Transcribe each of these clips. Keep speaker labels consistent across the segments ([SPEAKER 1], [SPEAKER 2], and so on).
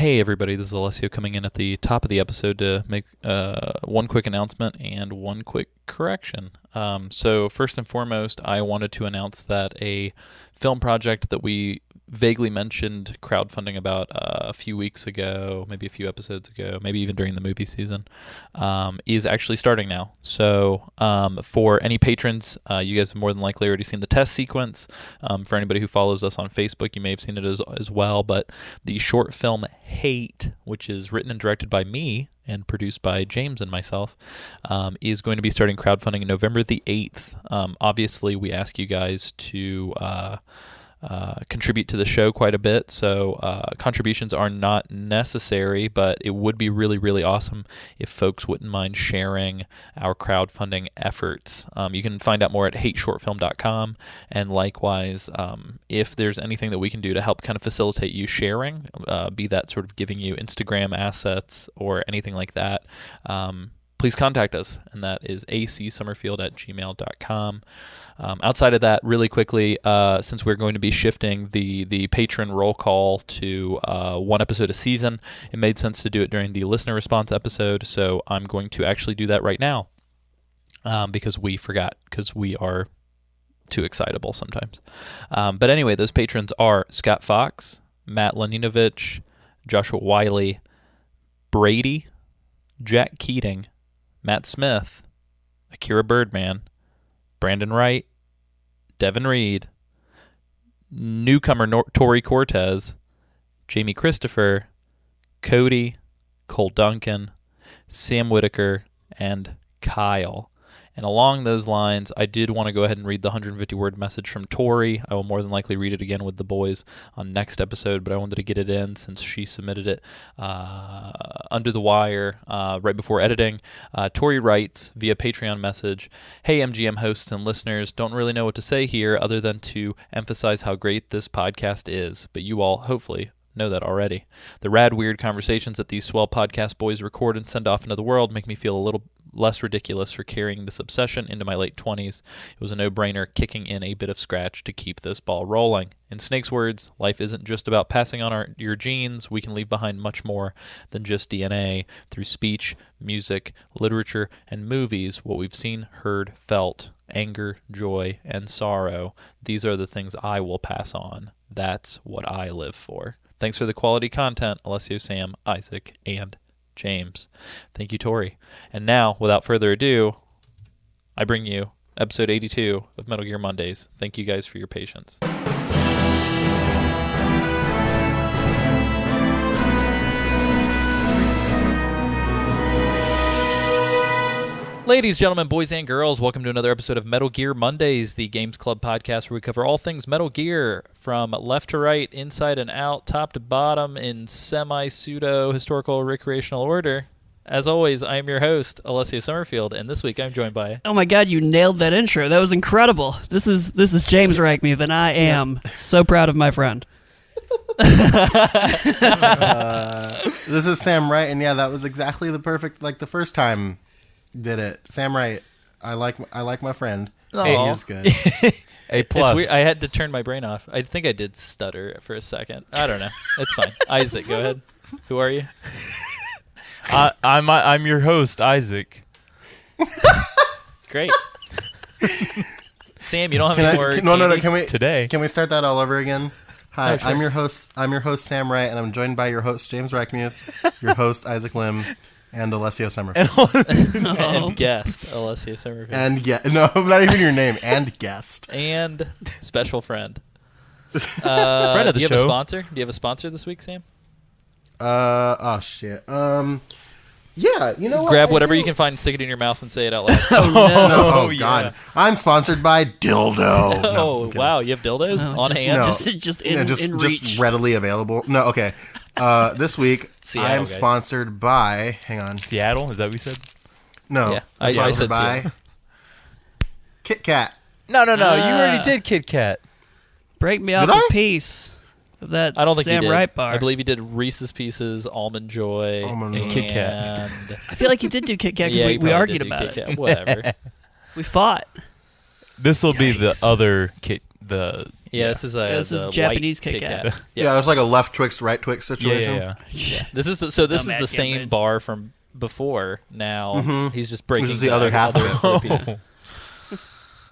[SPEAKER 1] Hey everybody, this is Alessio coming in at the top of the episode to make one quick announcement and one quick correction. So first and foremost, I wanted to announce that a film project that we vaguely mentioned crowdfunding about a few weeks ago, maybe a few episodes ago, maybe even during the movie season, is actually starting now. So for any patrons, you guys have more than likely already seen the test sequence. For anybody who follows us on Facebook, you may have seen it as well. But the short film Hate, which is written and directed by me and produced by James and myself, is going to be starting crowdfunding November the 8th. Obviously, we ask you guys to contribute to the show quite a bit, so contributions are not necessary, but it would be really, really awesome if folks wouldn't mind sharing our crowdfunding efforts. You can find out more at hateshortfilm.com, and likewise, if there's anything that we can do to help kind of facilitate you sharing, be that sort of giving you Instagram assets or anything like that, please contact us, and that is acsummerfield@gmail.com. Outside of that, really quickly, since we're going to be shifting the patron roll call to one episode a season, it made sense to do it during the listener response episode, so I'm going to actually do that right now because we forgot, because we are too excitable sometimes. But anyway, those patrons are Scott Fox, Matt Laninovich, Joshua Wiley, Brady, Jack Keating, Matt Smith, Akira Birdman, Brandon Wright, Devin Reed, newcomer Tori Cortez, Jamie Christopher, Cody, Cole Duncan, Sam Whitaker, and Kyle. And along those lines, I did want to go ahead and read the 150-word message from Tori. I will more than likely read it again with the boys on next episode, but I wanted to get it in since she submitted it under the wire right before editing. Tori writes via Patreon message, "Hey MGM hosts and listeners, don't really know what to say here other than to emphasize how great this podcast is, but you all, hopefully, know that already. The rad, weird conversations that these swell podcast boys record and send off into the world make me feel a little less ridiculous for carrying this obsession into my late 20s. It was a no-brainer kicking in a bit of scratch to keep this ball rolling. In Snake's words, life isn't just about passing on your genes. We can leave behind much more than just DNA through speech, music, literature, and movies. What we've seen, heard, felt, anger, joy, and sorrow. These are the things I will pass on. That's what I live for. Thanks for the quality content, Alessio, Sam, Isaac, and James." Thank you, Tori. And now, without further ado, I bring you episode 82 of Metal Gear Mondays. Thank you guys for your patience. Ladies, gentlemen, boys, and girls, welcome to another episode of Metal Gear Mondays, the Games Club podcast where we cover all things Metal Gear from left to right, inside and out, top to bottom, in semi-pseudo-historical recreational order. As always, I am your host, Alessio Summerfield, and this week I'm joined by...
[SPEAKER 2] Oh my god, you nailed that intro. That was incredible. This is James Reichmuth, and I am so proud of my friend.
[SPEAKER 3] This is Sam Wright, and yeah, that was exactly the perfect, like the first time did it. Sam Wright, I like my friend. He is good.
[SPEAKER 1] A plus. It's weird. I had to turn my brain off. I think I did stutter for a second. I don't know. It's fine. Isaac, go ahead. Who are you?
[SPEAKER 4] I'm your host, Isaac.
[SPEAKER 1] Great. Sam, you don't have any more.
[SPEAKER 3] No. Can we start that all over again? Hi,
[SPEAKER 1] sure.
[SPEAKER 3] I'm your host Sam Wright, and I'm joined by your host James Reichmuth, your host Isaac Lim, and Alessio Summerfield.
[SPEAKER 1] And guest, Alessio Summerfield.
[SPEAKER 3] And no, not even your name. And guest.
[SPEAKER 1] And special friend.
[SPEAKER 4] Friend of the show.
[SPEAKER 1] Do you have a sponsor? Do you have a sponsor this week, Sam?
[SPEAKER 3] Oh shit. Yeah, you know what?
[SPEAKER 1] Grab whatever you can find and stick it in your mouth and say it out loud.
[SPEAKER 3] Oh god. Yeah. I'm sponsored by Dildo.
[SPEAKER 1] Oh, wow. You have dildos on hand?
[SPEAKER 2] Just in reach.
[SPEAKER 3] Just readily available. No, okay. This week, I am sponsored by... Hang on.
[SPEAKER 4] Seattle? Is that what we said?
[SPEAKER 3] No.
[SPEAKER 1] Yeah, I said
[SPEAKER 3] by
[SPEAKER 1] Seattle.
[SPEAKER 3] Kit Kat.
[SPEAKER 4] No. You already did Kit Kat.
[SPEAKER 2] Break me off a piece of that
[SPEAKER 1] I don't think
[SPEAKER 2] Sam
[SPEAKER 1] you did.
[SPEAKER 2] Wright bar.
[SPEAKER 1] I believe he did Reese's Pieces, Almond Joy,
[SPEAKER 4] and Kit Kat.
[SPEAKER 2] I feel like he did do Kit Kat because we argued about it.
[SPEAKER 1] Whatever.
[SPEAKER 2] We fought.
[SPEAKER 4] This will be the other Kit the
[SPEAKER 1] This is
[SPEAKER 2] This is
[SPEAKER 1] the
[SPEAKER 2] Japanese
[SPEAKER 1] white
[SPEAKER 2] Kit Kat.
[SPEAKER 3] Yeah, it's like a left Twix, right Twix
[SPEAKER 4] yeah,
[SPEAKER 3] situation.
[SPEAKER 4] yeah.
[SPEAKER 1] This is so. This is
[SPEAKER 2] Dumbass
[SPEAKER 1] the same
[SPEAKER 2] Gambit.
[SPEAKER 1] bar from before. Now he's just breaking
[SPEAKER 3] This is the other half of it.
[SPEAKER 1] other piece.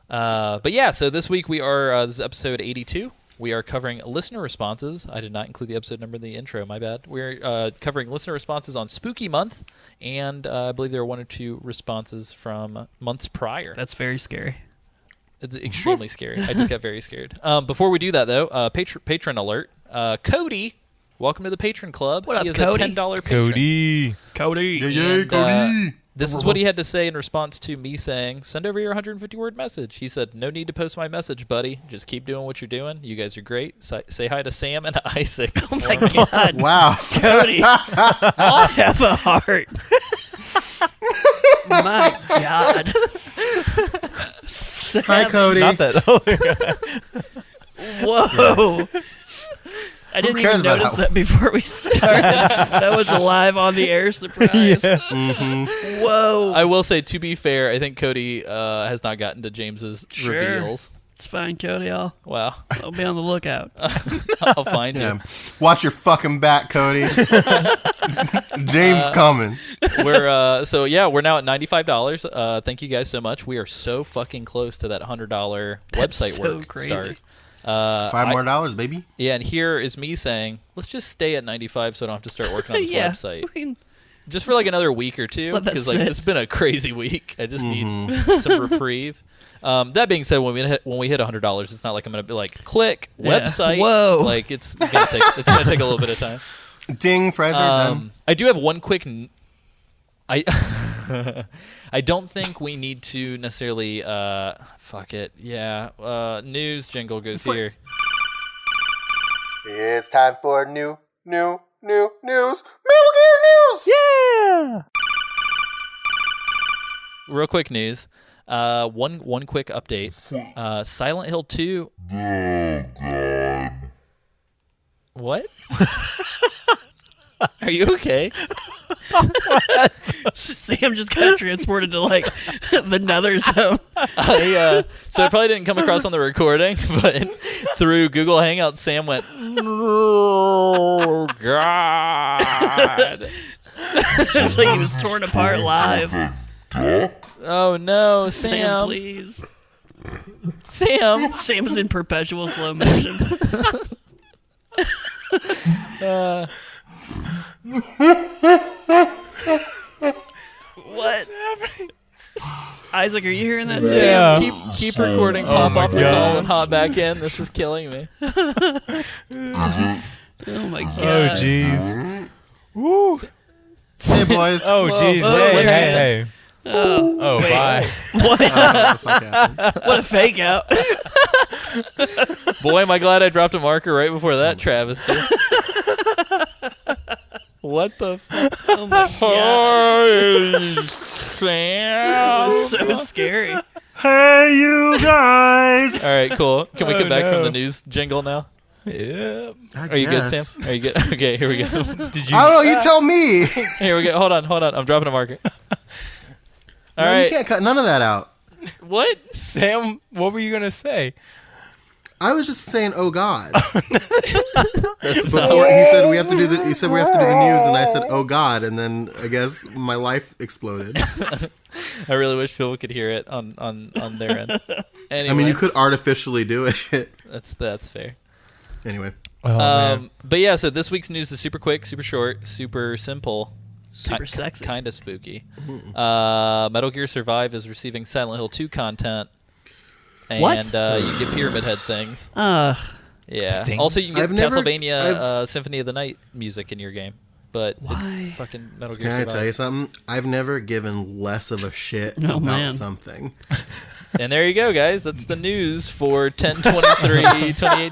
[SPEAKER 1] But yeah, so this week we are this is episode 82. We are covering listener responses. I did not include the episode number in the intro. My bad. We're covering listener responses on Spooky Month, and I believe there are 1 or 2 responses from months prior.
[SPEAKER 2] That's very scary.
[SPEAKER 1] It's extremely scary. I just got very scared. Before we do that, though, patron alert. Cody, welcome to the patron club.
[SPEAKER 2] What up,
[SPEAKER 1] he is
[SPEAKER 2] Cody?
[SPEAKER 1] a $10 patron.
[SPEAKER 2] Cody.
[SPEAKER 3] Yeah,
[SPEAKER 1] And,
[SPEAKER 3] Cody.
[SPEAKER 1] This is what he had to say in response to me saying, send over your 150-word message. He said, no need to post my message, buddy. Just keep doing what you're doing. You guys are great. Say hi to Sam and Isaac.
[SPEAKER 2] Oh my God.
[SPEAKER 3] Wow.
[SPEAKER 2] Cody. I have a heart. My God.
[SPEAKER 3] Hi, Cody.
[SPEAKER 4] Not that.
[SPEAKER 2] Whoa. I didn't
[SPEAKER 3] cares
[SPEAKER 2] even
[SPEAKER 3] about
[SPEAKER 2] notice
[SPEAKER 3] that
[SPEAKER 2] that before we started. That was a live on the air surprise. Whoa.
[SPEAKER 1] I will say, to be fair, I think Cody has not gotten to James's
[SPEAKER 2] Sure.
[SPEAKER 1] reveals.
[SPEAKER 2] It's fine, Cody. I'll
[SPEAKER 1] Wow.
[SPEAKER 2] be on the lookout.
[SPEAKER 1] I'll find you.
[SPEAKER 3] Yeah. Watch your fucking back, Cody. James coming.
[SPEAKER 1] We're we're now at $95. Thank you guys so much. We are so fucking close to that $100 website
[SPEAKER 2] so
[SPEAKER 1] work
[SPEAKER 2] crazy.
[SPEAKER 1] start.
[SPEAKER 3] $5 more dollars, baby.
[SPEAKER 1] Yeah, and here is me saying, let's just stay at 95 so I don't have to start working on this
[SPEAKER 2] Yeah.
[SPEAKER 1] website.
[SPEAKER 2] I mean,
[SPEAKER 1] Just for like another week or two,
[SPEAKER 2] Let that
[SPEAKER 1] because like
[SPEAKER 2] sit.
[SPEAKER 1] it's been a crazy week. I just need some reprieve. That being said, when we hit $100, it's not like I'm gonna be like click
[SPEAKER 2] Yeah.
[SPEAKER 1] website.
[SPEAKER 2] Whoa.
[SPEAKER 1] Like it's gonna take a little bit of time.
[SPEAKER 3] Ding, Fraser. Done.
[SPEAKER 1] I do have one quick. I I don't think we need to necessarily. Fuck it. Yeah. News jingle goes here.
[SPEAKER 3] It's time for new news. Metal Gear news.
[SPEAKER 4] Yeah.
[SPEAKER 1] Real quick news. One quick update. Silent Hill 2. Oh God. What? Are you okay?
[SPEAKER 2] Sam just got transported to like the nether zone.
[SPEAKER 1] So it probably didn't come across on the recording, but through Google Hangouts, Sam went, "Oh God!"
[SPEAKER 2] It's like he was torn apart live.
[SPEAKER 1] Oh no,
[SPEAKER 2] Sam,
[SPEAKER 1] Sam!
[SPEAKER 2] please.
[SPEAKER 1] Sam!
[SPEAKER 2] Sam's in perpetual slow motion. What? Isaac, are you hearing that?
[SPEAKER 4] Yeah.
[SPEAKER 1] Sam, keep recording. Pop
[SPEAKER 4] my
[SPEAKER 1] off the
[SPEAKER 4] God.
[SPEAKER 1] call and hop back in. This is killing me.
[SPEAKER 2] Oh my God.
[SPEAKER 4] Oh, jeez. Woo.
[SPEAKER 3] Hey, boys.
[SPEAKER 4] Oh, jeez.
[SPEAKER 2] whoa,
[SPEAKER 4] Hey,
[SPEAKER 2] wait a
[SPEAKER 4] hey, hey. Oh, bye.
[SPEAKER 3] What the fuck happened?
[SPEAKER 2] What a fake out.
[SPEAKER 1] Boy, am I glad I dropped a marker right before that travesty. What the fuck?
[SPEAKER 2] Oh my God. That
[SPEAKER 1] Sam!
[SPEAKER 2] was so scary.
[SPEAKER 3] Hey, you guys.
[SPEAKER 1] All right, cool. Can we
[SPEAKER 4] Oh,
[SPEAKER 1] come back from
[SPEAKER 4] no.
[SPEAKER 1] the news jingle now?
[SPEAKER 4] Yeah.
[SPEAKER 1] Are you good, Sam? Are you good? Okay, here we go.
[SPEAKER 4] Did you?
[SPEAKER 3] I don't know. You tell me.
[SPEAKER 1] Here we go. Hold on. I'm dropping a marker. All
[SPEAKER 3] No, you
[SPEAKER 1] right.
[SPEAKER 3] can't cut none of that out.
[SPEAKER 1] What?
[SPEAKER 4] Sam, what were you going to say?
[SPEAKER 3] I was just saying, oh God. Before he said we have to do the news, and I said, oh God, and then I guess my life exploded.
[SPEAKER 1] I really wish people could hear it on their end. Anyway,
[SPEAKER 3] I mean, you could artificially do it.
[SPEAKER 1] That's fair.
[SPEAKER 3] Anyway,
[SPEAKER 4] Oh, man.
[SPEAKER 1] But yeah, so this week's news is super quick, super short, super simple,
[SPEAKER 2] Super sexy.
[SPEAKER 1] kind of spooky. Metal Gear Survive is receiving Silent Hill 2 content, and
[SPEAKER 2] What?
[SPEAKER 1] You get Pyramid Head things. Yeah.
[SPEAKER 4] Things?
[SPEAKER 1] Also, you can
[SPEAKER 3] I've
[SPEAKER 1] get
[SPEAKER 3] never-
[SPEAKER 1] Castlevania Symphony of the Night music in your game, but
[SPEAKER 2] Why?
[SPEAKER 1] it's fucking Metal Gear
[SPEAKER 3] can I
[SPEAKER 1] Survive.
[SPEAKER 3] tell you something? I've never given less of a shit
[SPEAKER 2] Oh,
[SPEAKER 3] about
[SPEAKER 2] man.
[SPEAKER 3] something.
[SPEAKER 1] And there you go, guys. That's the news for 10/23/2018.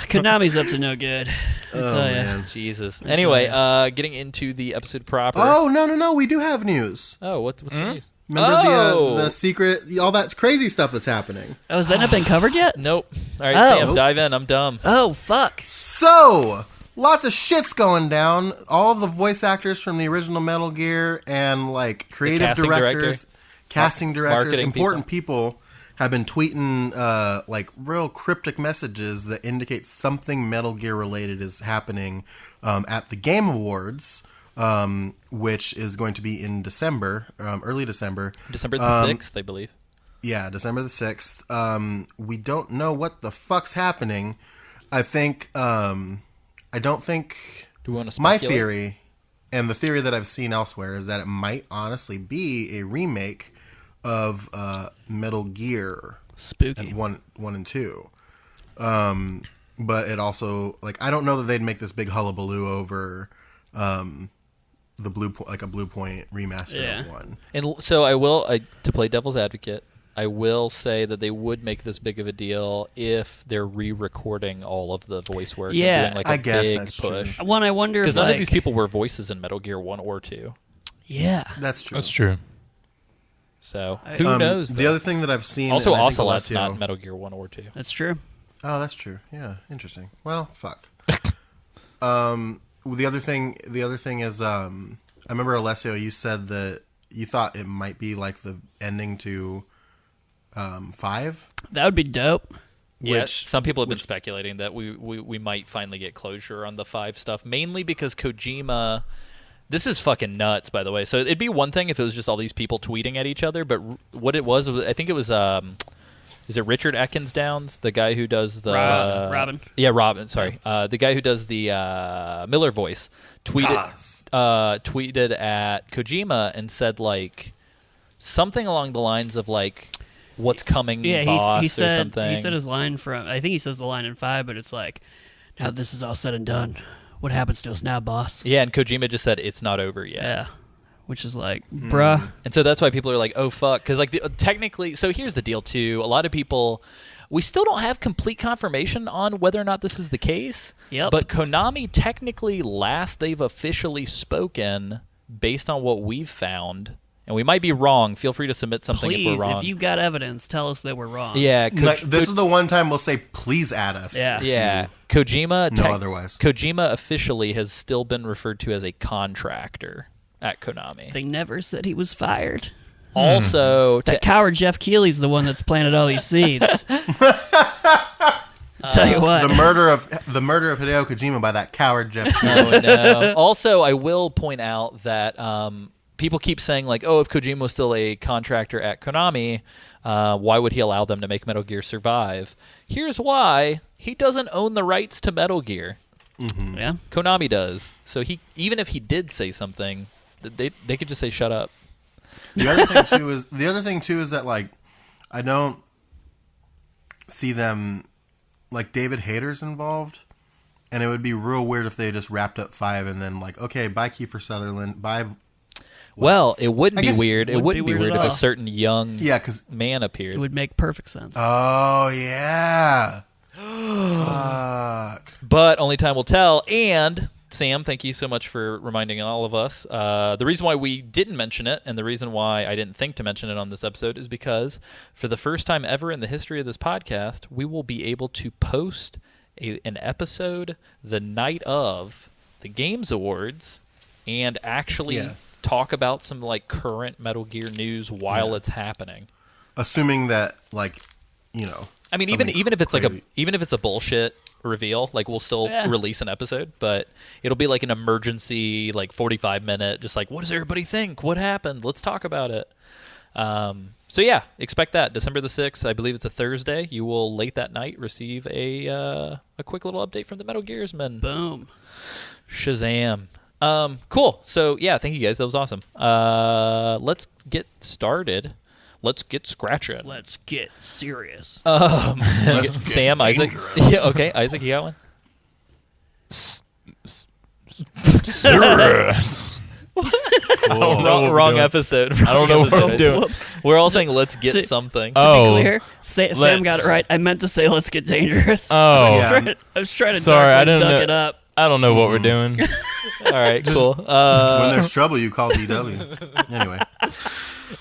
[SPEAKER 2] Konami's up to no good. I
[SPEAKER 3] Oh
[SPEAKER 2] tell ya.
[SPEAKER 3] man.
[SPEAKER 1] Jesus. Anyway, getting into the episode proper.
[SPEAKER 3] Oh no! We do have news.
[SPEAKER 1] Oh, what's the news?
[SPEAKER 3] Remember
[SPEAKER 1] Oh!
[SPEAKER 3] the secret, all that crazy stuff that's happening.
[SPEAKER 2] Oh, has that not been covered yet?
[SPEAKER 1] Nope. All right,
[SPEAKER 2] Oh.
[SPEAKER 1] Sam, dive in. I'm dumb.
[SPEAKER 2] Oh, fuck.
[SPEAKER 3] So, lots of shit's going down. All of the voice actors from the original Metal Gear and like creative
[SPEAKER 1] casting
[SPEAKER 3] directors, casting directors,
[SPEAKER 1] marketing
[SPEAKER 3] important people have been tweeting like real cryptic messages that indicate something Metal Gear related is happening at the Game Awards, which is going to be in December, early December.
[SPEAKER 1] December the 6th, I believe.
[SPEAKER 3] Yeah, December the 6th. We don't know what the fuck's happening. I don't think...
[SPEAKER 1] Do we want to
[SPEAKER 3] My
[SPEAKER 1] speculate?
[SPEAKER 3] theory, and the theory that I've seen elsewhere, is that it might honestly be a remake of Metal Gear
[SPEAKER 2] Spooky.
[SPEAKER 3] 1 and 2. But it also, like, I don't know that they'd make this big hullabaloo over the Blue Point remaster of 1.
[SPEAKER 1] And so I will, to play devil's advocate, I will say that they would make this big of a deal if they're re-recording all of the voice work
[SPEAKER 2] Yeah.
[SPEAKER 1] and doing like
[SPEAKER 3] I
[SPEAKER 1] a
[SPEAKER 3] guess
[SPEAKER 1] big
[SPEAKER 3] that's
[SPEAKER 1] push.
[SPEAKER 3] true.
[SPEAKER 2] One, I wonder if
[SPEAKER 1] Because none
[SPEAKER 2] like,
[SPEAKER 1] of these people were voices in Metal Gear 1 or 2.
[SPEAKER 2] Yeah.
[SPEAKER 3] That's true.
[SPEAKER 4] That's true.
[SPEAKER 1] So who knows?
[SPEAKER 3] The other thing that I've seen...
[SPEAKER 1] Also,
[SPEAKER 3] and I think
[SPEAKER 1] Ocelot's
[SPEAKER 3] Alessio-
[SPEAKER 1] not in Metal Gear 1 or 2.
[SPEAKER 2] That's true.
[SPEAKER 3] Oh, that's true. Yeah, interesting. Well, fuck. The other thing is, I remember Alessio, you said that you thought it might be like the ending to 5.
[SPEAKER 2] That would be dope.
[SPEAKER 1] Yeah,
[SPEAKER 3] Which-
[SPEAKER 1] some people have been speculating that we might finally get closure on the 5 stuff, mainly because Kojima... This is fucking nuts, by the way. So it'd be one thing if it was just all these people tweeting at each other, but what it was, I think it was... is it Richard Atkinsdowns, the guy who does the...
[SPEAKER 2] Robin.
[SPEAKER 1] Yeah, Robin, sorry. The guy who does the Miller voice tweeted at Kojima and said, like, something along the lines of, like, what's coming,
[SPEAKER 2] Yeah,
[SPEAKER 1] boss,
[SPEAKER 2] he
[SPEAKER 1] or
[SPEAKER 2] said
[SPEAKER 1] something.
[SPEAKER 2] he said his line from. I think he says the line in 5, but it's like, now that this is all said and done, what happens to us now, boss?
[SPEAKER 1] Yeah, and Kojima just said, it's not over yet.
[SPEAKER 2] Yeah. Which is like, bruh.
[SPEAKER 1] And so that's why people are like, oh, fuck. Because, like, technically, so here's the deal, too. A lot of people, we still don't have complete confirmation on whether or not this is the case.
[SPEAKER 2] Yep.
[SPEAKER 1] But Konami, technically, last they've officially spoken, based on what we've found, and we might be wrong. Feel free to submit something
[SPEAKER 2] Please,
[SPEAKER 1] if we're wrong.
[SPEAKER 2] if you've got evidence, tell us that we're wrong.
[SPEAKER 1] Yeah.
[SPEAKER 3] Like, this is the one time we'll say, please add us.
[SPEAKER 2] Yeah.
[SPEAKER 1] Yeah. Kojima,
[SPEAKER 3] No otherwise.
[SPEAKER 1] Kojima officially has still been referred to as a contractor at Konami.
[SPEAKER 2] They never said he was fired.
[SPEAKER 1] Also,
[SPEAKER 2] That coward Jeff Keighley's the one that's planted all these seeds. Tell you what.
[SPEAKER 3] The murder of Hideo Kojima by that coward Jeff.
[SPEAKER 1] no. Also, I will point out that people keep saying, like, oh, if Kojima was still a contractor at Konami, why would he allow them to make Metal Gear Survive? Here's why. He doesn't own the rights to Metal Gear.
[SPEAKER 2] Yeah.
[SPEAKER 1] Konami does. So he, even if he did say something, they could just say, shut up.
[SPEAKER 3] The other thing too is that, like, I don't see them, like, David Hayter's involved, and it would be real weird if they just wrapped up 5 and then, like, okay, bye Kiefer Sutherland, bye.
[SPEAKER 1] Well, it wouldn't
[SPEAKER 3] I
[SPEAKER 1] be
[SPEAKER 3] guess-
[SPEAKER 1] weird. It wouldn't be weird
[SPEAKER 2] at
[SPEAKER 1] if
[SPEAKER 2] all.
[SPEAKER 1] a certain young
[SPEAKER 3] Yeah, because
[SPEAKER 1] man appeared.
[SPEAKER 2] It would make perfect sense.
[SPEAKER 3] oh yeah, fuck.
[SPEAKER 1] But only time will tell. And Sam, thank you so much for reminding all of us. The reason why we didn't mention it, and the reason why I didn't think to mention it on this episode, is because for the first time ever in the history of this podcast, we will be able to post an episode the night of the Games Awards and actually talk about some, like, current Metal Gear news while it's happening.
[SPEAKER 3] Assuming that, like, you know,
[SPEAKER 1] I mean,
[SPEAKER 3] something
[SPEAKER 1] even if it's
[SPEAKER 3] crazy.
[SPEAKER 1] even if it's a bullshit reveal, like, we'll still release an episode, but it'll be like an emergency, like, 45-minute, just like, what does everybody think? What happened? Let's talk about it. So yeah, expect that December the 6th. I believe it's a Thursday. You will late that night receive a quick little update from the Metal Gearsman.
[SPEAKER 2] Boom.
[SPEAKER 1] Shazam. Cool. So yeah, thank you guys. That was awesome. Let's get started. Let's get scratching.
[SPEAKER 2] Let's get serious.
[SPEAKER 3] Let's get
[SPEAKER 1] Sam, Isaac.
[SPEAKER 3] dangerous.
[SPEAKER 1] Yeah, okay. Isaac, you got one?
[SPEAKER 4] Serious.
[SPEAKER 1] Wrong episode.
[SPEAKER 4] I don't know what I'm doing.
[SPEAKER 2] Whoops.
[SPEAKER 1] We're all saying let's get
[SPEAKER 2] To-
[SPEAKER 1] something.
[SPEAKER 2] To
[SPEAKER 4] Oh,
[SPEAKER 2] be clear, Sam got it right. I meant to say let's get dangerous.
[SPEAKER 4] Oh.
[SPEAKER 2] I was trying to
[SPEAKER 4] Sorry, I didn't
[SPEAKER 2] duck
[SPEAKER 4] know-
[SPEAKER 2] it up.
[SPEAKER 4] I don't know what we're doing.
[SPEAKER 1] All right, cool.
[SPEAKER 3] When there's trouble, you call DW. Anyway,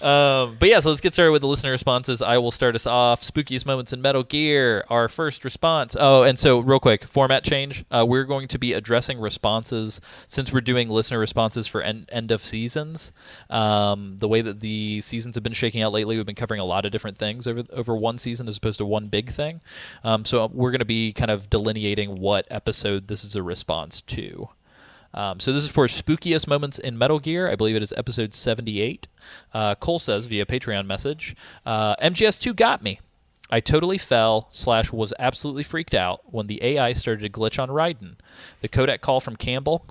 [SPEAKER 1] But yeah, so let's get started with the listener responses. I will start us off. Spookiest moments in Metal Gear. Our first response. Oh, and so real quick, format change. We're going to be addressing responses since we're doing listener responses for end of seasons. The way that the seasons have been shaking out lately, we've been covering a lot of different things over one season as opposed to one big thing. So we're going to be kind of delineating what episode this is a response to. So this is for spookiest moments in Metal Gear. I believe it is episode 78. Cole says via Patreon message, MGS2 got me. I totally fell / was absolutely freaked out when the AI started to glitch on Raiden. The codec call from Campbell, ?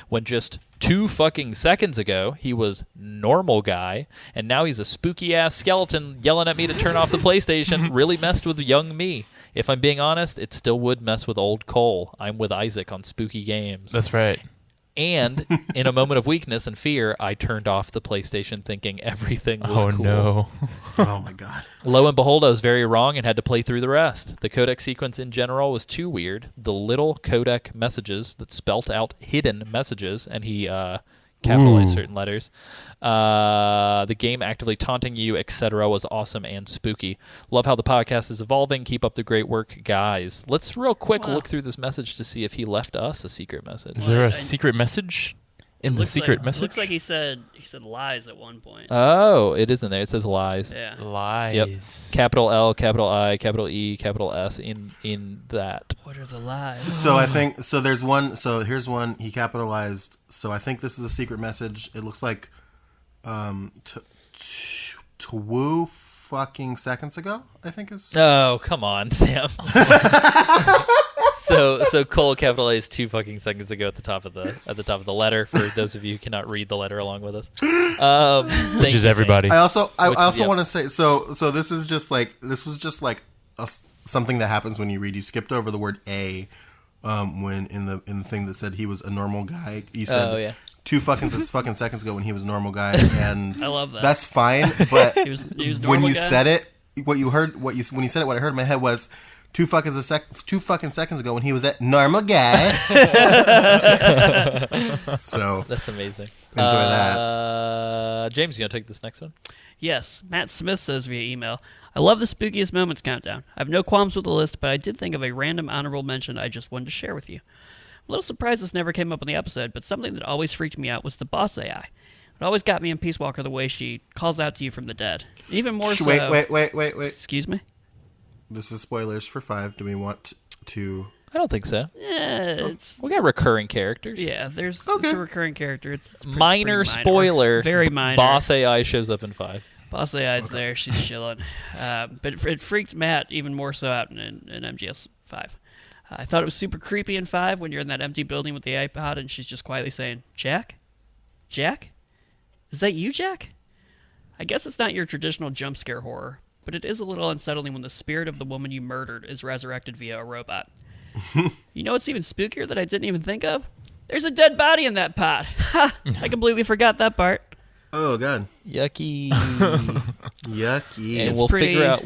[SPEAKER 1] When just 2 fucking seconds ago he was normal guy, and now he's a spooky ass skeleton yelling at me to turn off the PlayStation, really messed with young me. If I'm being honest, it still would mess with old Cole. I'm with Isaac on spooky games.
[SPEAKER 4] That's right.
[SPEAKER 1] And in a moment of weakness and fear, I turned off the PlayStation thinking everything was cool.
[SPEAKER 4] No.
[SPEAKER 3] Oh my god.
[SPEAKER 1] Lo and behold, I was very wrong and had to play through the rest. The codec sequence in general was too weird. The little codec messages that spelt out hidden messages, and he capitalized certain letters. The game actively taunting you, etc. was awesome and spooky. Love how the podcast is evolving. Keep up the great work, guys. Let's real quick look through this message to see if he left us a secret message.
[SPEAKER 4] Is there a secret message in the secret message?
[SPEAKER 2] Looks like he said lies at one point.
[SPEAKER 1] Oh, it is in there. It says lies.
[SPEAKER 2] Yeah.
[SPEAKER 4] Lies.
[SPEAKER 1] Yep. Capital L, capital I, capital E, capital S in that.
[SPEAKER 2] What are the lies?
[SPEAKER 3] So I think there's one. So here's one he capitalized. So I think this is a secret message. It looks like to woo fucking seconds ago, I think is.
[SPEAKER 1] Oh, come on, Sam. So Cole capitalized 2 fucking seconds ago at the top of the letter for those of you who cannot read the letter along with us.
[SPEAKER 4] Which is everybody.
[SPEAKER 3] I also want to say so this was just like something that happens when you read. You skipped over the word a when in the thing that said he was a normal guy. You said 2 fucking seconds ago when he was a normal guy, and
[SPEAKER 2] I love that.
[SPEAKER 3] That's fine, but
[SPEAKER 2] he was
[SPEAKER 3] when you
[SPEAKER 2] guy?
[SPEAKER 3] said it, when you said it, what I heard in my head was 2 fucking seconds ago when he was a normal guy. So
[SPEAKER 1] that's amazing.
[SPEAKER 3] Enjoy that.
[SPEAKER 1] James, you gonna take this next one?
[SPEAKER 2] Yes. Matt Smith says via email, I love the spookiest moments countdown. I have no qualms with the list, but I did think of a random honorable mention I just wanted to share with you. I'm a little surprised this never came up in the episode, but something that always freaked me out was the boss AI. It always got me in Peace Walker the way she calls out to you from the dead. Even more so...
[SPEAKER 3] Wait.
[SPEAKER 2] Excuse me?
[SPEAKER 3] This is spoilers for 5. Do we want to...
[SPEAKER 1] I don't think so.
[SPEAKER 2] Yeah,
[SPEAKER 1] We got recurring characters.
[SPEAKER 2] Yeah, it's a recurring character. It's
[SPEAKER 1] minor spoiler.
[SPEAKER 2] Very minor.
[SPEAKER 1] Boss AI shows up in 5.
[SPEAKER 2] Boss AI's there. She's chilling. But it freaked Matt even more so out in MGS 5. I thought it was super creepy in 5 when you're in that empty building with the iPod and she's just quietly saying, Jack? Jack? Is that you, Jack? I guess it's not your traditional jump scare horror, but it is a little unsettling when the spirit of the woman you murdered is resurrected via a robot. You know what's even spookier that I didn't even think of? There's a dead body in that pot. Ha! I completely forgot that part.
[SPEAKER 3] Oh god.
[SPEAKER 1] Yucky.
[SPEAKER 3] Yucky.
[SPEAKER 1] And we'll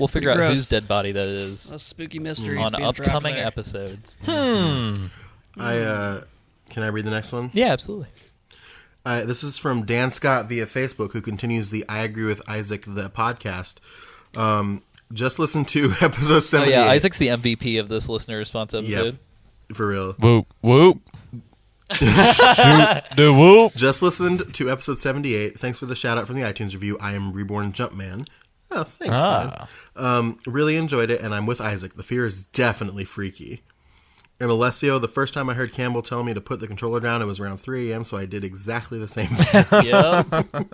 [SPEAKER 1] figure out whose dead body that is.
[SPEAKER 2] A spooky mystery
[SPEAKER 1] on upcoming episodes.
[SPEAKER 3] Can I read the next one?
[SPEAKER 1] Yeah, absolutely.
[SPEAKER 3] This is from Dan Scott via Facebook, who continues the I Agree with Isaac the podcast. Just listen to episode 78.
[SPEAKER 1] Oh yeah, Isaac's the MVP of this listener response episode.
[SPEAKER 3] Yep, for real.
[SPEAKER 4] Whoop whoop. Shoot the whoop.
[SPEAKER 3] Just listened to episode 78. Thanks for the shout out from the iTunes review. I am Reborn Jumpman. Oh, thanks, man. Really enjoyed it, and I'm with Isaac. The fear is definitely freaky. And Alessio, the first time I heard Campbell tell me to put the controller down, it was around 3 a.m., so I did exactly the same thing.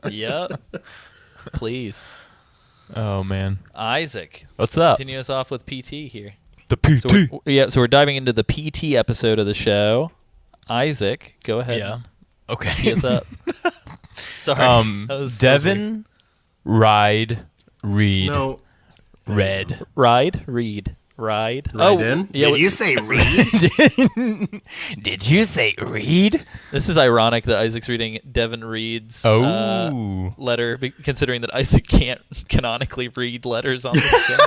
[SPEAKER 1] Yep. Please.
[SPEAKER 4] Oh, man.
[SPEAKER 1] Isaac.
[SPEAKER 4] What's up?
[SPEAKER 1] Continue us off with PT here.
[SPEAKER 4] The PT.
[SPEAKER 1] So we're diving into the PT episode of the show. Isaac, go ahead.
[SPEAKER 4] Yeah. Okay.
[SPEAKER 1] Tee us up. Sorry.
[SPEAKER 4] Devin, Ride, Reed,
[SPEAKER 3] No.
[SPEAKER 4] Red.
[SPEAKER 1] Ride, read. Ride.
[SPEAKER 3] Did you say read?
[SPEAKER 4] Did you say Reed?
[SPEAKER 1] This is ironic that Isaac's reading Devin Reed's letter, considering that Isaac can't canonically read letters on this show.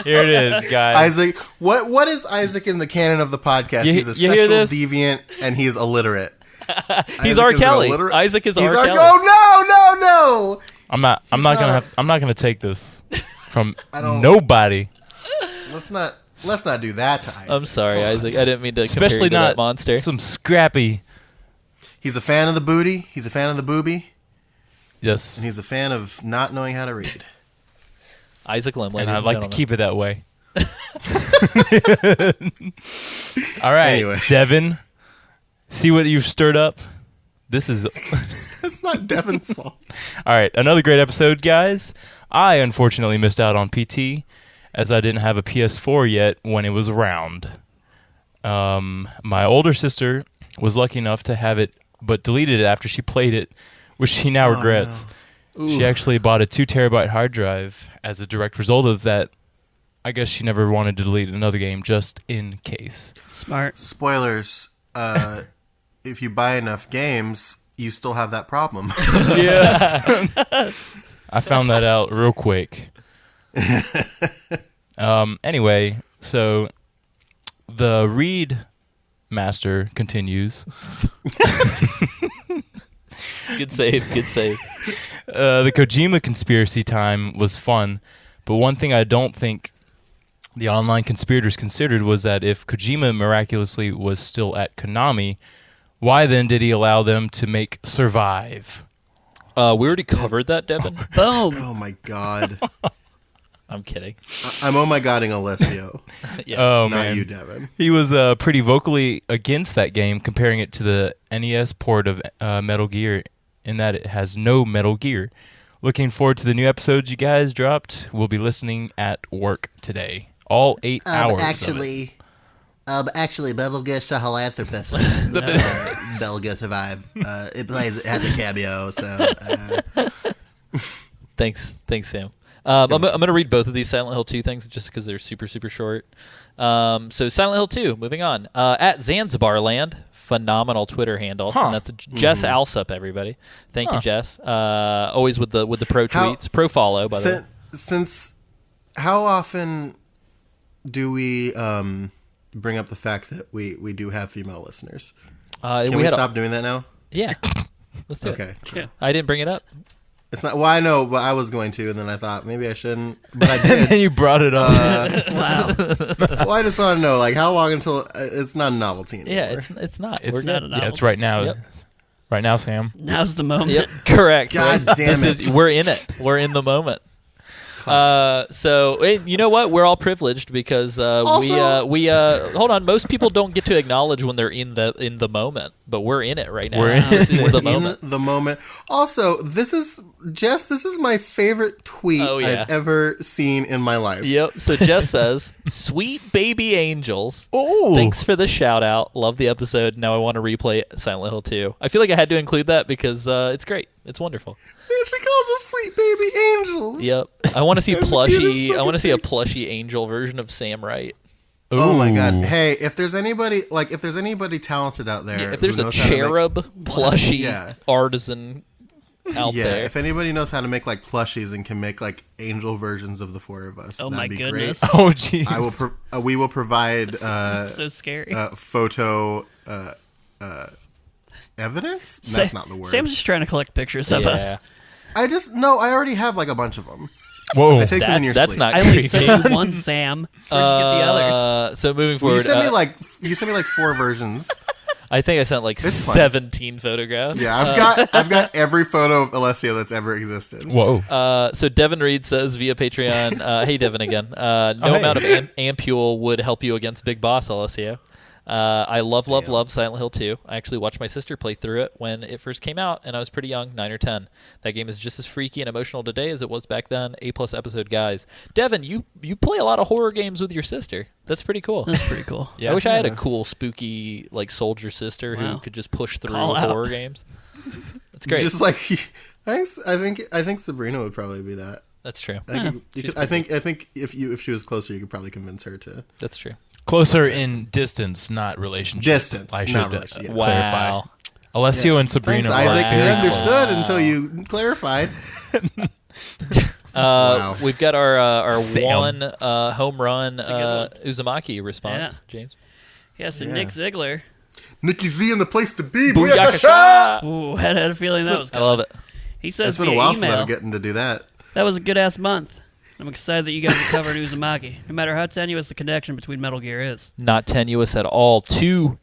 [SPEAKER 4] Here it is, guys.
[SPEAKER 3] Isaac, what is Isaac in the canon of the podcast? He's a
[SPEAKER 1] you hear
[SPEAKER 3] sexual
[SPEAKER 1] this?
[SPEAKER 3] deviant and he's illiterate.
[SPEAKER 1] He's R. Kelly. Isaac is R. Kelly.
[SPEAKER 3] Oh, no.
[SPEAKER 4] I'm not gonna take this from
[SPEAKER 3] I don't-
[SPEAKER 4] nobody.
[SPEAKER 3] Let's not do that to Isaac.
[SPEAKER 1] I'm sorry, Isaac. I didn't mean to compare
[SPEAKER 4] Especially
[SPEAKER 1] you to
[SPEAKER 4] not
[SPEAKER 1] that monster.
[SPEAKER 4] some scrappy.
[SPEAKER 3] He's a fan of the booty. He's a fan of the booby.
[SPEAKER 4] Yes.
[SPEAKER 3] And he's a fan of not knowing how to read.
[SPEAKER 1] Isaac Lim,
[SPEAKER 4] And
[SPEAKER 1] ladies
[SPEAKER 4] I'd like to
[SPEAKER 1] gentlemen.
[SPEAKER 4] keep it that way. All right,
[SPEAKER 3] Anyway.
[SPEAKER 4] Devin. See what you've stirred up? This is...
[SPEAKER 3] It's not Devin's fault.
[SPEAKER 4] All right, another great episode, guys. I unfortunately missed out on PT as I didn't have a PS4 yet when it was around. My older sister was lucky enough to have it, but deleted it after she played it, which she now regrets.
[SPEAKER 1] No.
[SPEAKER 4] She actually bought a 2 terabyte hard drive as a direct result of that. I guess she never wanted to delete another game just in case.
[SPEAKER 2] Smart.
[SPEAKER 3] Spoilers. If you buy enough games, you still have that problem.
[SPEAKER 4] Yeah. I found that out real quick. Anyway, so the Reed Master continues.
[SPEAKER 1] Good save. Good save.
[SPEAKER 4] The Kojima conspiracy time was fun, but one thing I don't think the online conspirators considered was that if Kojima miraculously was still at Konami, why then did he allow them to make Survive?
[SPEAKER 1] We already covered that, Devin.
[SPEAKER 2] Boom.
[SPEAKER 3] Oh my god.
[SPEAKER 1] I'm kidding.
[SPEAKER 3] I'm oh my godding Alessio.
[SPEAKER 1] Yes.
[SPEAKER 4] Oh,
[SPEAKER 3] Not
[SPEAKER 4] man.
[SPEAKER 3] you, Devin.
[SPEAKER 4] He was pretty vocally against that game, comparing it to the NES port of Metal Gear, in that it has no Metal Gear. Looking forward to the new episodes you guys dropped. We'll be listening at work today. All 8 hours.
[SPEAKER 3] Actually, Metal Gear Philanthropist. Metal Gear Survive. It has a cameo, so.
[SPEAKER 1] Thanks, Sam. I'm going to read both of these Silent Hill 2 things just because they're super, super short. So Silent Hill 2, moving on. At Zanzibar Land, phenomenal Twitter handle. And that's Jess Alsup, everybody. Thank you, Jess. Always with the pro tweets. Pro follow, by the way.
[SPEAKER 3] Since how often do we bring up the fact that we do have female listeners? Can we stop doing that now?
[SPEAKER 1] Yeah. Let's do it.
[SPEAKER 3] Okay.
[SPEAKER 2] Yeah.
[SPEAKER 1] I didn't bring it up.
[SPEAKER 3] It's not. Well, I know, but I was going to, and then I thought maybe I shouldn't, but I did.
[SPEAKER 4] And you brought it up.
[SPEAKER 2] Wow.
[SPEAKER 3] Well, I just want to know, like, how long until it's not a novelty anymore.
[SPEAKER 1] Yeah, it's not.
[SPEAKER 4] It's
[SPEAKER 1] We're
[SPEAKER 2] not
[SPEAKER 1] good.
[SPEAKER 2] a
[SPEAKER 4] Yeah,
[SPEAKER 2] novel.
[SPEAKER 4] it's right now.
[SPEAKER 1] Yep.
[SPEAKER 4] Right now, Sam.
[SPEAKER 2] Now's the moment.
[SPEAKER 1] Yep, correct.
[SPEAKER 3] God
[SPEAKER 1] right?
[SPEAKER 3] damn
[SPEAKER 1] This
[SPEAKER 3] it.
[SPEAKER 1] we're in it. We're in the moment. So you know what? We're all privileged because we hold on. Most people don't get to acknowledge when they're in the moment, but we're in it right now.
[SPEAKER 4] We're in
[SPEAKER 1] This is the
[SPEAKER 3] in
[SPEAKER 1] moment.
[SPEAKER 3] the moment. Also, this is my favorite tweet
[SPEAKER 1] Oh, yeah.
[SPEAKER 3] I've ever seen in my life.
[SPEAKER 1] Yep. So Jess says, "Sweet baby angels.
[SPEAKER 4] Oh,
[SPEAKER 1] Thanks for the shout out. Love the episode. Now I want to replay Silent Hill 2. I feel like I had to include that because it's great. It's wonderful.
[SPEAKER 3] She calls us sweet baby angels.
[SPEAKER 1] Yep. I want to see
[SPEAKER 3] That's the cutest
[SPEAKER 1] I want to see a
[SPEAKER 3] fucking
[SPEAKER 1] plushy angel version of Sam Wright.
[SPEAKER 3] Oh my god!
[SPEAKER 4] Ooh.
[SPEAKER 3] Hey, if there's anybody talented out there,
[SPEAKER 1] Yeah, if there's
[SPEAKER 3] who
[SPEAKER 1] a
[SPEAKER 3] knows how to make-
[SPEAKER 1] cherub plushie
[SPEAKER 3] Yeah.
[SPEAKER 1] artisan out
[SPEAKER 3] yeah,
[SPEAKER 1] there.
[SPEAKER 3] if anybody knows how to make like plushies and can make like angel versions of the four of us,
[SPEAKER 2] Oh
[SPEAKER 3] that'd
[SPEAKER 2] my
[SPEAKER 3] be
[SPEAKER 2] goodness.
[SPEAKER 3] great.
[SPEAKER 4] Oh, jeez.
[SPEAKER 3] I will. We will provide
[SPEAKER 2] That's so scary.
[SPEAKER 3] photo evidence. That's not the word.
[SPEAKER 2] Sam's just trying to collect pictures of us.
[SPEAKER 3] I already have like a bunch of them.
[SPEAKER 4] Whoa.
[SPEAKER 3] I take them in your
[SPEAKER 1] That's
[SPEAKER 3] sleep.
[SPEAKER 1] not
[SPEAKER 2] I only
[SPEAKER 1] creepy.
[SPEAKER 2] sent you one, Sam. Where'd you get the others?
[SPEAKER 1] So moving
[SPEAKER 3] Well,
[SPEAKER 1] forward,
[SPEAKER 3] you sent me like 4 versions.
[SPEAKER 1] I think I sent like
[SPEAKER 3] It's fine.
[SPEAKER 1] 17 photographs.
[SPEAKER 3] Yeah, I've got every photo of Alessio that's ever existed.
[SPEAKER 4] Whoa.
[SPEAKER 1] So Devin Reed says via Patreon, hey Devin again, no
[SPEAKER 4] hey.
[SPEAKER 1] amount of ampule would help you against Big Boss, Alessio. I love Silent Hill 2. I actually watched my sister play through it when it first came out, and I was pretty young, 9 or 10. That game is just as freaky and emotional today as it was back then. A+ episode, guys. Devin, you play a lot of horror games with your sister. That's pretty cool.
[SPEAKER 2] That's pretty cool.
[SPEAKER 1] I wish I had a cool, spooky, like soldier sister
[SPEAKER 2] Wow.
[SPEAKER 1] who could just push through
[SPEAKER 2] Call out.
[SPEAKER 1] horror games. That's great.
[SPEAKER 3] Just like thanks. I think Sabrina would probably be that.
[SPEAKER 1] That's true.
[SPEAKER 3] I think if she was closer, you could probably convince her to.
[SPEAKER 1] That's true.
[SPEAKER 4] Closer in distance, not relationship.
[SPEAKER 3] Distance,
[SPEAKER 4] I should
[SPEAKER 3] not relationship, yeah.
[SPEAKER 4] clarify.
[SPEAKER 1] Wow.
[SPEAKER 4] Alessio and Sabrina
[SPEAKER 3] Thanks, Isaac.
[SPEAKER 4] are
[SPEAKER 3] You
[SPEAKER 4] very
[SPEAKER 3] understood
[SPEAKER 4] close.
[SPEAKER 3] until you clarified. Wow.
[SPEAKER 1] We've got our
[SPEAKER 4] Sam.
[SPEAKER 1] one home run
[SPEAKER 2] a good
[SPEAKER 1] Uzumaki response, James.
[SPEAKER 2] Yeah, so
[SPEAKER 3] Yeah.
[SPEAKER 2] Nick Ziegler.
[SPEAKER 3] Nikki Z in the place to be.
[SPEAKER 1] Booyakasha!
[SPEAKER 2] Ooh, I had a feeling that was
[SPEAKER 1] I
[SPEAKER 2] coming.
[SPEAKER 1] love it.
[SPEAKER 2] He says
[SPEAKER 3] It's been a
[SPEAKER 2] via
[SPEAKER 3] while since
[SPEAKER 2] email,
[SPEAKER 3] I'm getting to do that.
[SPEAKER 2] that was a good-ass month. I'm excited that you guys are covering Uzumaki, no matter how tenuous the connection between Metal Gear is.
[SPEAKER 1] Not tenuous at all. Two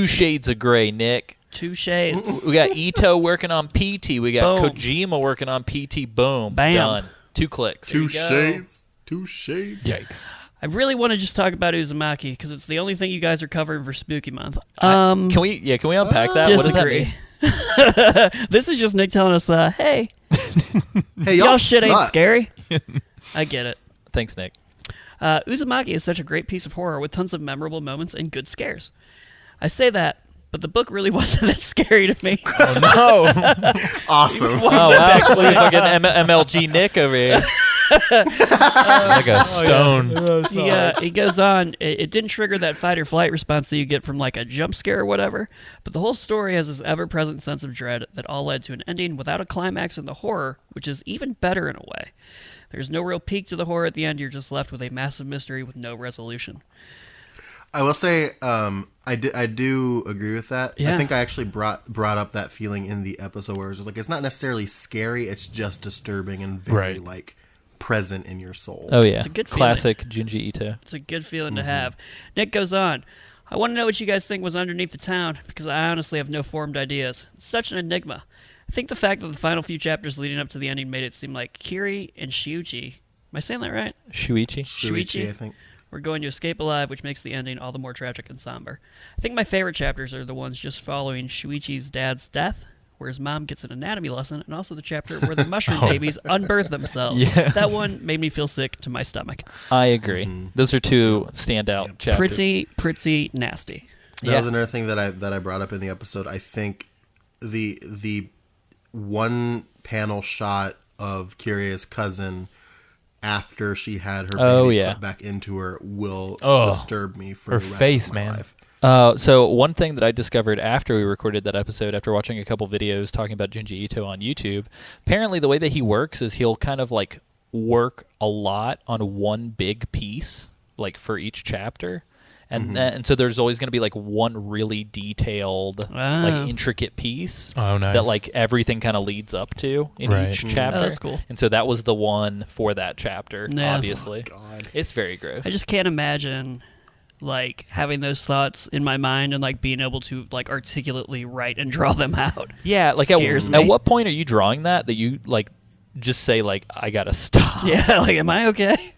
[SPEAKER 1] shades of gray, Nick.
[SPEAKER 2] 2 shades.
[SPEAKER 1] We got Ito working on PT. We got
[SPEAKER 2] Boom.
[SPEAKER 1] Kojima working on PT. Boom.
[SPEAKER 2] Bam.
[SPEAKER 1] Done. 2 clicks.
[SPEAKER 3] Two shades.
[SPEAKER 4] Yikes.
[SPEAKER 2] I really want to just talk about Uzumaki, because it's the only thing you guys are covering for Spooky Month.
[SPEAKER 1] Can we unpack that? What does that
[SPEAKER 2] Disagree.
[SPEAKER 1] mean?
[SPEAKER 2] This is just Nick telling us, hey,
[SPEAKER 3] Hey,
[SPEAKER 2] y'all shit ain't
[SPEAKER 3] suck.
[SPEAKER 2] scary. I get it.
[SPEAKER 1] Thanks, Nick.
[SPEAKER 2] Uzumaki is such a great piece of horror with tons of memorable moments and good scares. I say that, but the book really wasn't that scary to me.
[SPEAKER 4] Oh no.
[SPEAKER 3] Awesome.
[SPEAKER 1] Oh, wow. Look at fucking MLG Nick over here.
[SPEAKER 4] Like a stone.
[SPEAKER 2] He goes on, it didn't trigger that fight or flight response that you get from like a jump scare or whatever, but the whole story has this ever-present sense of dread that all led to an ending without a climax in the horror, which is even better in a way. There's no real peak to the horror at the end, you're just left with a massive mystery with no resolution.
[SPEAKER 3] I will say, I do agree with that.
[SPEAKER 2] Yeah.
[SPEAKER 3] I think I actually brought up that feeling in the episode where it was just like, it's not necessarily scary, it's just disturbing and very like present in your soul.
[SPEAKER 1] Oh, yeah.
[SPEAKER 2] It's a good feeling.
[SPEAKER 1] Classic Junji Ito.
[SPEAKER 2] It's a good feeling to have. Nick goes on, I want to know what you guys think was underneath the town, because I honestly have no formed ideas. It's such an enigma. I think the fact that the final few chapters leading up to the ending made it seem like Kiri and Shuichi, am I saying that right?
[SPEAKER 1] Shuichi.
[SPEAKER 3] Shuichi, I think.
[SPEAKER 2] We're going to escape alive, which makes the ending all the more tragic and somber. I think my favorite chapters are the ones just following Shuichi's dad's death, where his mom gets an anatomy lesson, and also the chapter where the mushroom babies unbirth themselves.
[SPEAKER 4] Yeah.
[SPEAKER 2] That one made me feel sick to my stomach.
[SPEAKER 1] I agree. Those are 2 standout chapters.
[SPEAKER 2] Pretty nasty.
[SPEAKER 3] That
[SPEAKER 1] Yeah.
[SPEAKER 3] was another thing that I brought up in the episode. I think the one panel shot of Kiria's cousin after she had her baby put back into her will disturb me for
[SPEAKER 4] Her
[SPEAKER 3] the rest
[SPEAKER 4] face,
[SPEAKER 3] of my
[SPEAKER 4] man.
[SPEAKER 3] life.
[SPEAKER 1] So one thing that I discovered after we recorded that episode, after watching a couple videos talking about Junji Ito on YouTube, apparently the way that he works is he'll kind of like work a lot on one big piece, like for each chapter. And so there's always going to be like one really detailed, like intricate piece
[SPEAKER 4] Nice.
[SPEAKER 1] that like everything kind of leads up to in each chapter.
[SPEAKER 2] Oh, that's cool.
[SPEAKER 1] And so that was the one for that chapter,
[SPEAKER 2] Yeah.
[SPEAKER 1] obviously.
[SPEAKER 3] Oh, God.
[SPEAKER 1] It's very gross.
[SPEAKER 2] I just can't imagine like having those thoughts in my mind and like being able to like articulately write and draw them out.
[SPEAKER 1] Yeah, like
[SPEAKER 2] Scares
[SPEAKER 1] at
[SPEAKER 2] me.
[SPEAKER 1] what point are you drawing that you like just say like I gotta stop?
[SPEAKER 2] Yeah, like am I okay?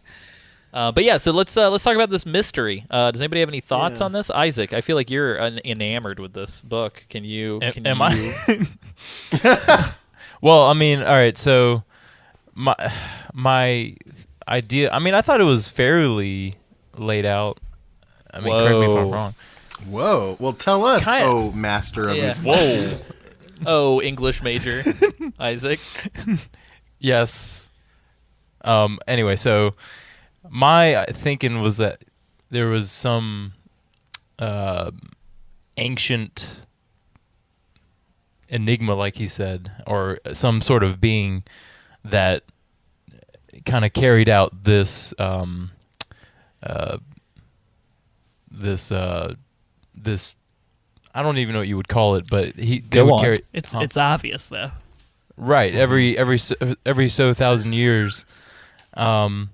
[SPEAKER 1] But yeah, so let's talk about this mystery. Does anybody have any thoughts
[SPEAKER 3] Yeah.
[SPEAKER 1] on this? Isaac, I feel like you're enamored with this book. Can you?
[SPEAKER 4] Am I? Well, I mean, all right. So my idea. I mean, I thought it was fairly laid out. I mean, correct me if I'm
[SPEAKER 1] Whoa.
[SPEAKER 4] wrong.
[SPEAKER 3] Whoa. Well, tell us,
[SPEAKER 1] Kinda-
[SPEAKER 3] oh master of
[SPEAKER 1] Yeah.
[SPEAKER 3] his
[SPEAKER 1] Whoa. Oh, English major, Isaac.
[SPEAKER 4] Yes. Anyway, so my thinking was that there was some ancient enigma, like he said, or some sort of being that kind of carried out this this I don't even know what you would call it, but they
[SPEAKER 1] Go
[SPEAKER 4] would
[SPEAKER 1] on.
[SPEAKER 4] carry
[SPEAKER 2] It's obvious though.
[SPEAKER 4] right every so thousand years, and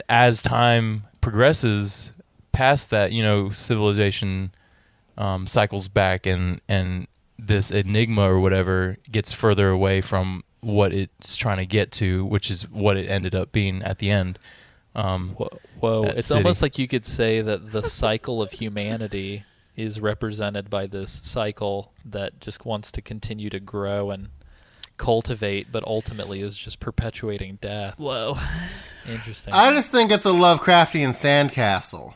[SPEAKER 4] as time progresses past that, civilization cycles back, and this enigma or whatever gets further away from what it's trying to get to, which is what it ended up being at the end.
[SPEAKER 1] Whoa.
[SPEAKER 4] That
[SPEAKER 1] It's
[SPEAKER 4] city.
[SPEAKER 1] almost like you could say that the cycle of humanity is represented by this cycle that just wants to continue to grow and cultivate, but ultimately is just perpetuating death.
[SPEAKER 2] Whoa.
[SPEAKER 1] Interesting.
[SPEAKER 3] I just think it's a Lovecraftian sandcastle.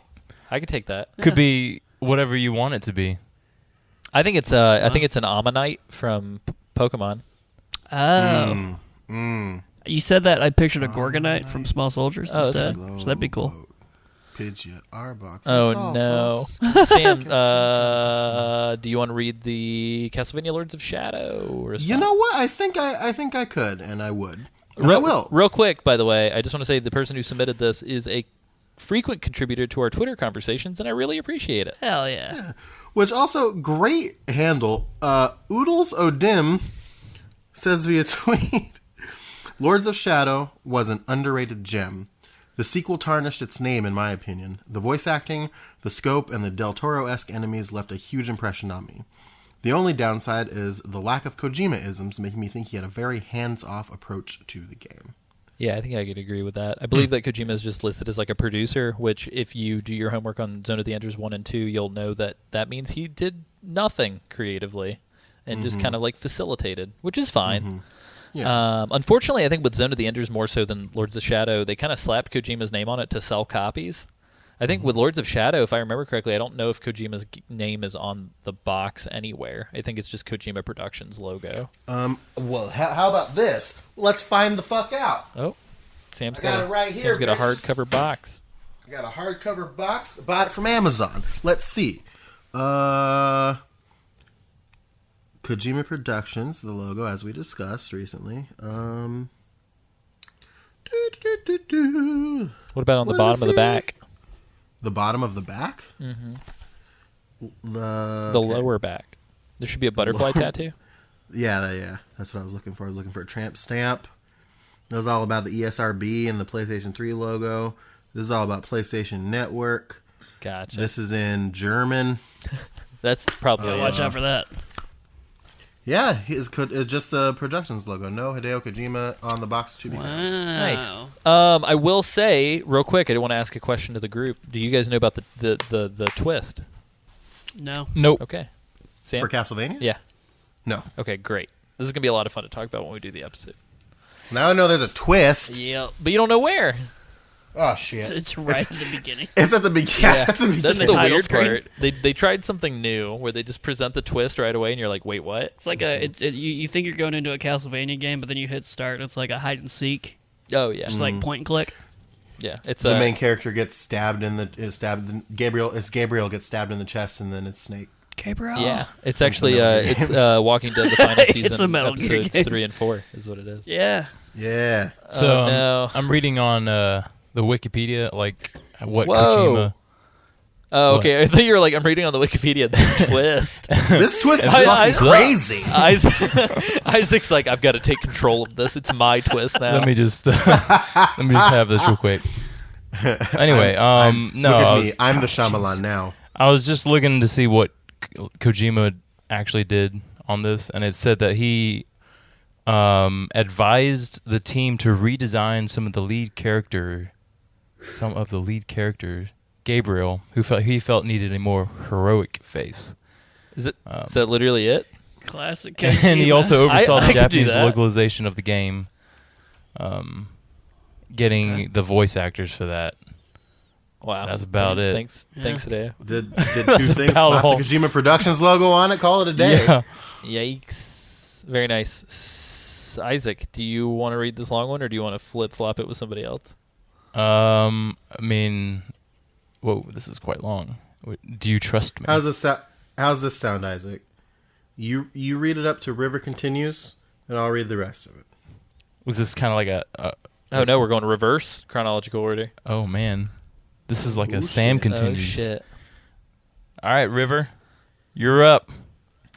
[SPEAKER 1] I could take that.
[SPEAKER 4] Could be whatever you want it to be.
[SPEAKER 1] I think it's an Ammonite from Pokemon.
[SPEAKER 2] Oh. You said that, I pictured a Gorgonite from Small Soldiers
[SPEAKER 1] Oh, that's
[SPEAKER 2] instead. So that'd be cool.
[SPEAKER 3] Pidgeot, Arbok.
[SPEAKER 1] Oh
[SPEAKER 3] That's all,
[SPEAKER 1] no,
[SPEAKER 3] folks.
[SPEAKER 1] Sam. Do you want to read the Castlevania Lords of Shadow? Response?
[SPEAKER 3] You know what? I think I could, and I would. And I will.
[SPEAKER 1] Real quick, by the way, I just want to say the person who submitted this is a frequent contributor to our Twitter conversations, and I really appreciate it.
[SPEAKER 2] Hell yeah.
[SPEAKER 3] Which also, great handle. Oodles Odim says via tweet, Lords of Shadow was an underrated gem. The sequel tarnished its name, in my opinion. The voice acting, the scope, and the Del Toro-esque enemies left a huge impression on me. The only downside is the lack of Kojima-isms, making me think he had a very hands-off approach to the game.
[SPEAKER 1] Yeah, I think I could agree with that. I believe that Kojima is just listed as like a producer, which if you do your homework on Zone of the Enders 1 and 2, you'll know that that means he did nothing creatively and just kind of like facilitated, which is fine.
[SPEAKER 3] Yeah.
[SPEAKER 1] Unfortunately, I think with Zone of the Enders more so than Lords of Shadow, they kind of slapped Kojima's name on it to sell copies. I think with Lords of Shadow, if I remember correctly, I don't know if Kojima's name is on the box anywhere. I think it's just Kojima Productions logo.
[SPEAKER 3] Well, how about this? Let's find the fuck out.
[SPEAKER 1] Oh, Sam's
[SPEAKER 3] got it right here,
[SPEAKER 1] Sam's got a
[SPEAKER 3] bitches.
[SPEAKER 1] hardcover box.
[SPEAKER 3] I got a hardcover box. Bought it from Amazon. Let's see. Kojima Productions, the logo, as we discussed recently.
[SPEAKER 1] What about on the bottom of the back?
[SPEAKER 3] The bottom of the back?
[SPEAKER 1] Mm-hmm.
[SPEAKER 3] The
[SPEAKER 1] lower back. There should be a butterfly tattoo.
[SPEAKER 3] Yeah. That's what I was looking for. I was looking for a tramp stamp. It was all about the ESRB and the PlayStation 3 logo. This is all about PlayStation Network.
[SPEAKER 1] Gotcha.
[SPEAKER 3] This is in German.
[SPEAKER 1] That's probably
[SPEAKER 2] Watch out for that.
[SPEAKER 3] Yeah, it's just the Productions logo. No Hideo Kojima on the box to be found.
[SPEAKER 1] Nice. I will say real quick. I did want to ask a question to the group. Do you guys know about the twist?
[SPEAKER 2] No.
[SPEAKER 4] Nope.
[SPEAKER 1] Okay. Sam?
[SPEAKER 3] For Castlevania?
[SPEAKER 1] Yeah.
[SPEAKER 3] No.
[SPEAKER 1] Okay. Great. This is gonna be a lot of fun to talk about when we do the episode.
[SPEAKER 3] Now I know there's a twist.
[SPEAKER 1] Yeah, but you don't know where.
[SPEAKER 3] Oh shit!
[SPEAKER 2] It's right at the beginning.
[SPEAKER 3] It's at the beginning. Yeah, at the beginning.
[SPEAKER 1] That's
[SPEAKER 2] the
[SPEAKER 1] the
[SPEAKER 2] title
[SPEAKER 1] weird
[SPEAKER 2] screen.
[SPEAKER 1] part. They tried something new where they just present the twist right away, and you're like, wait, what?
[SPEAKER 2] It's like you think you're going into a Castlevania game, but then you hit start, and it's like a hide and seek,
[SPEAKER 1] Oh yeah,
[SPEAKER 2] just like point and click.
[SPEAKER 1] yeah. It's
[SPEAKER 3] The main character gets stabbed Gabriel gets stabbed in the chest, and then it's Snake.
[SPEAKER 2] Gabriel.
[SPEAKER 1] Yeah, it's actually it's Walking Dead the final season.
[SPEAKER 2] It's a Metal Gear
[SPEAKER 1] episodes
[SPEAKER 2] game.
[SPEAKER 1] 3 and 4 is what it is.
[SPEAKER 2] Yeah.
[SPEAKER 3] Yeah.
[SPEAKER 4] So
[SPEAKER 1] no.
[SPEAKER 4] I'm reading on the Wikipedia, like what
[SPEAKER 1] Whoa.
[SPEAKER 4] Kojima.
[SPEAKER 1] Oh, okay. I thought you were like, I'm reading on the Wikipedia the twist.
[SPEAKER 3] This twist is
[SPEAKER 1] I-
[SPEAKER 3] fucking crazy.
[SPEAKER 1] Isaac's like, I've got to take control of this. It's my twist now.
[SPEAKER 4] Let me just have this real quick. Anyway, no,
[SPEAKER 3] Look at me. I'm the Shyamalan now.
[SPEAKER 4] I was just looking to see what Kojima actually did on this, and it said that he advised the team to redesign some of the lead characters, Gabriel, who he felt needed a more heroic face.
[SPEAKER 1] Is that literally it?
[SPEAKER 2] Classic Kojima.
[SPEAKER 4] And he also oversaw
[SPEAKER 1] I
[SPEAKER 4] the
[SPEAKER 1] could do
[SPEAKER 4] Japanese
[SPEAKER 1] that.
[SPEAKER 4] localization of the game, getting the voice actors for that.
[SPEAKER 1] Wow.
[SPEAKER 4] That's about it.
[SPEAKER 1] Thanks, Hideo.
[SPEAKER 3] Did two things.
[SPEAKER 4] about
[SPEAKER 3] Slap
[SPEAKER 4] all.
[SPEAKER 3] the Kojima Productions logo on it. Call it a day.
[SPEAKER 4] Yeah.
[SPEAKER 1] Yikes. Very nice. Isaac, do you want to read this long one, or do you want to flip-flop it with somebody else?
[SPEAKER 4] I mean, whoa, this is quite long. Do you trust me?
[SPEAKER 3] How's this sound, Isaac? You read it up to River Continues, and I'll read the rest of it.
[SPEAKER 4] Was this kind of like
[SPEAKER 1] Oh, no, we're going to reverse chronological order.
[SPEAKER 4] oh man, this is like
[SPEAKER 3] Ooh,
[SPEAKER 4] a Sam
[SPEAKER 3] shit.
[SPEAKER 4] continues.
[SPEAKER 1] Oh, shit.
[SPEAKER 4] All right, River, you're up.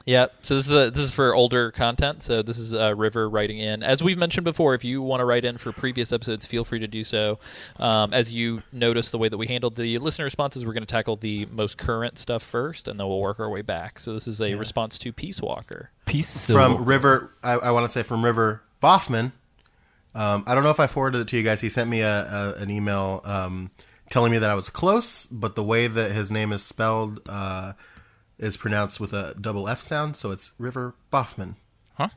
[SPEAKER 1] Yeah, so this is for older content. So this is River writing in. As we've mentioned before, if you want to write in for previous episodes, feel free to do so. As you notice, the way that we handled the listener responses, we're going to tackle the most current stuff first, and then we'll work our way back. So this is a response to Peace Walker.
[SPEAKER 4] Peace
[SPEAKER 3] From River, I want to say from River Boffman. I don't know if I forwarded it to you guys. He sent me an email telling me that I was close, but the way that his name is spelled is pronounced with a double F sound, so it's River Boffman.
[SPEAKER 4] Huh?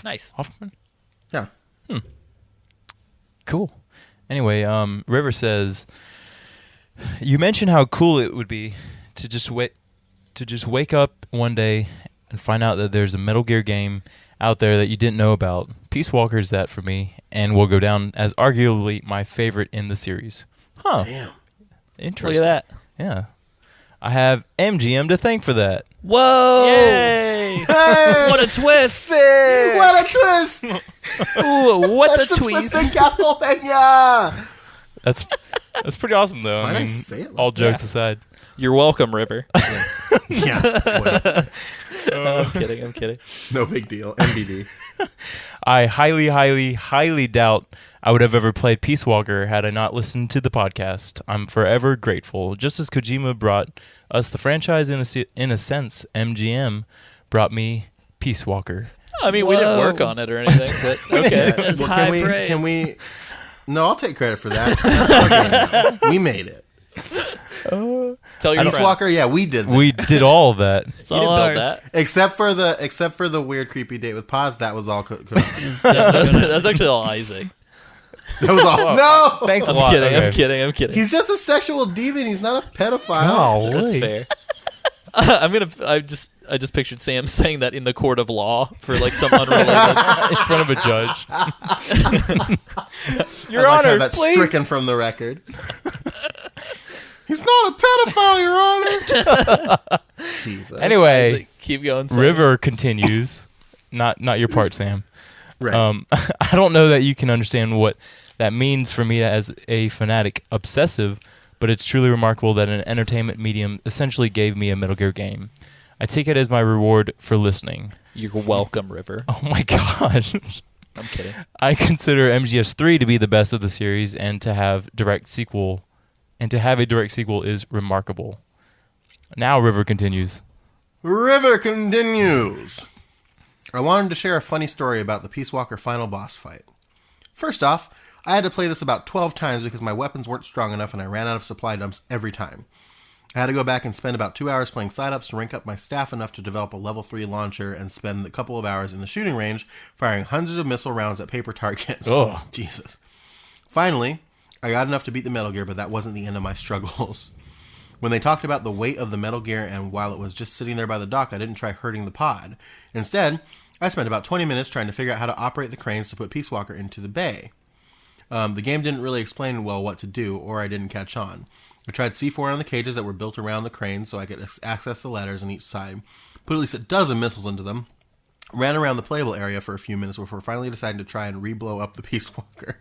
[SPEAKER 1] Nice.
[SPEAKER 4] Hoffman.
[SPEAKER 3] Yeah.
[SPEAKER 4] Cool. Anyway, River says, you mentioned how cool it would be to just wake up one day and find out that there's a Metal Gear game out there that you didn't know about. Peace Walker is that for me, and will go down as arguably my favorite in the series. Huh.
[SPEAKER 3] Damn.
[SPEAKER 4] Interesting.
[SPEAKER 1] Look at that.
[SPEAKER 4] Yeah. I have MGM to thank for that.
[SPEAKER 2] Whoa!
[SPEAKER 1] Yay!
[SPEAKER 3] Hey!
[SPEAKER 2] What a twist!
[SPEAKER 3] What a twist!
[SPEAKER 1] Ooh, what
[SPEAKER 3] That's
[SPEAKER 1] the
[SPEAKER 3] the
[SPEAKER 1] tweez.
[SPEAKER 3] twist in Castlevania!
[SPEAKER 4] That's pretty awesome, though.
[SPEAKER 3] Why'd
[SPEAKER 4] I
[SPEAKER 3] I
[SPEAKER 4] mean,
[SPEAKER 3] say it like
[SPEAKER 4] all
[SPEAKER 3] that?
[SPEAKER 4] jokes aside.
[SPEAKER 1] You're welcome, River.
[SPEAKER 3] Yeah. Well,
[SPEAKER 1] I'm kidding.
[SPEAKER 3] no big deal. MBD.
[SPEAKER 4] I highly doubt I would have ever played Peace Walker had I not listened to the podcast. I'm forever grateful. Just as Kojima brought us the franchise in a sense, MGM brought me Peace Walker.
[SPEAKER 1] I mean, we didn't work on it or anything, but okay.
[SPEAKER 2] That's
[SPEAKER 3] Well,
[SPEAKER 2] high praise.
[SPEAKER 3] can we? No, I'll take credit for that. That's our game. We made it.
[SPEAKER 1] Tell your
[SPEAKER 3] Peace
[SPEAKER 1] friends.
[SPEAKER 3] Walker, yeah, we did that.
[SPEAKER 4] We did all of that.
[SPEAKER 2] It's
[SPEAKER 1] You
[SPEAKER 2] all
[SPEAKER 1] didn't build
[SPEAKER 2] ours.
[SPEAKER 1] that.
[SPEAKER 3] Except for the weird creepy date with Paz, that was all.
[SPEAKER 2] It's definitely
[SPEAKER 1] That's actually all Isaac.
[SPEAKER 3] That was all. No.
[SPEAKER 4] Thanks a
[SPEAKER 1] I'm
[SPEAKER 4] lot.
[SPEAKER 1] kidding.
[SPEAKER 4] Okay.
[SPEAKER 1] I'm kidding.
[SPEAKER 3] He's just a sexual deviant. He's not a pedophile.
[SPEAKER 1] That's fair. I just pictured Sam saying that in the court of law for like some unrelated.
[SPEAKER 4] In front of a judge. Your
[SPEAKER 3] I'd like to
[SPEAKER 4] Honor,
[SPEAKER 3] have that
[SPEAKER 4] please.
[SPEAKER 3] stricken from the record. He's not a pedophile, Your Honor. Jesus.
[SPEAKER 4] Anyway,
[SPEAKER 1] Isaac, keep going. Sam.
[SPEAKER 4] River continues. Not your part, Sam.
[SPEAKER 3] Right.
[SPEAKER 4] I don't know that you can understand what that means for me as a fanatic obsessive, but it's truly remarkable that an entertainment medium essentially gave me a Metal Gear game. I take it as my reward for listening.
[SPEAKER 1] You're welcome, River.
[SPEAKER 4] Oh my god.
[SPEAKER 1] I'm kidding.
[SPEAKER 4] I consider MGS3 to be the best of the series, and to have a direct sequel is remarkable. Now River continues.
[SPEAKER 3] River continues. I wanted to share a funny story about the Peace Walker final boss fight. First off, I had to play this about 12 times because my weapons weren't strong enough and I ran out of supply dumps every time. I had to go back and spend about 2 hours playing side-ups to rank up my staff enough to develop a level 3 launcher and spend a couple of hours in the shooting range firing hundreds of missile rounds at paper targets.
[SPEAKER 4] Ugh.
[SPEAKER 3] Jesus. Finally, I got enough to beat the Metal Gear, but that wasn't the end of my struggles. When they talked about the weight of the Metal Gear and while it was just sitting there by the dock, I didn't try hurting the pod. Instead, I spent about 20 minutes trying to figure out how to operate the cranes to put Peace Walker into the bay. The game didn't really explain well what to do, or I didn't catch on. I tried C4 on the cages that were built around the cranes so I could access the ladders on each side, put at least a dozen missiles into them, ran around the playable area for a few minutes before finally deciding to try and re-blow up the Peace Walker.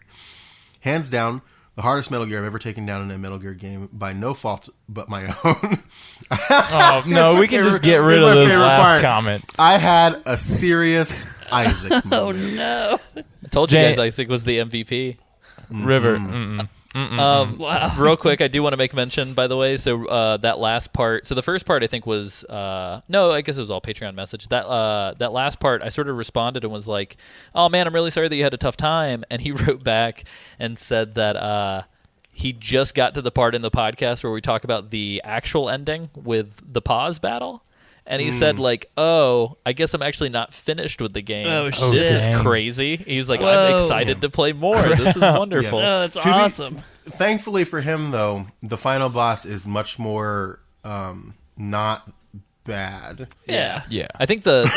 [SPEAKER 3] Hands down, the hardest Metal Gear I've ever taken down in a Metal Gear game by no fault but my own.
[SPEAKER 4] Oh, no, we can just get rid of this last comment.
[SPEAKER 3] I had a serious Isaac moment.
[SPEAKER 2] Oh no!
[SPEAKER 1] I told you
[SPEAKER 4] Jay-
[SPEAKER 1] guys Isaac was the MVP.
[SPEAKER 4] River.
[SPEAKER 2] Wow.
[SPEAKER 1] Real quick, I do want to make mention, by the way. So that last part. So the first part, I think, was no. I guess it was all Patreon message. That last part, I sort of responded and was like, "Oh man, I'm really sorry that you had a tough time." And he wrote back and said that he just got to the part in the podcast where we talk about the actual ending with the pause battle. And he said, like, oh, I guess I'm actually not finished with the game.
[SPEAKER 2] Oh,
[SPEAKER 1] This
[SPEAKER 2] shit.
[SPEAKER 1] is
[SPEAKER 4] Dang.
[SPEAKER 1] crazy. He's like,
[SPEAKER 2] Whoa.
[SPEAKER 1] I'm excited to play more. This is wonderful.
[SPEAKER 2] Oh, that's
[SPEAKER 3] To be-
[SPEAKER 2] awesome.
[SPEAKER 3] Thankfully for him, though, the final boss is much more not bad.
[SPEAKER 1] Yeah.
[SPEAKER 4] Yeah.
[SPEAKER 1] I think the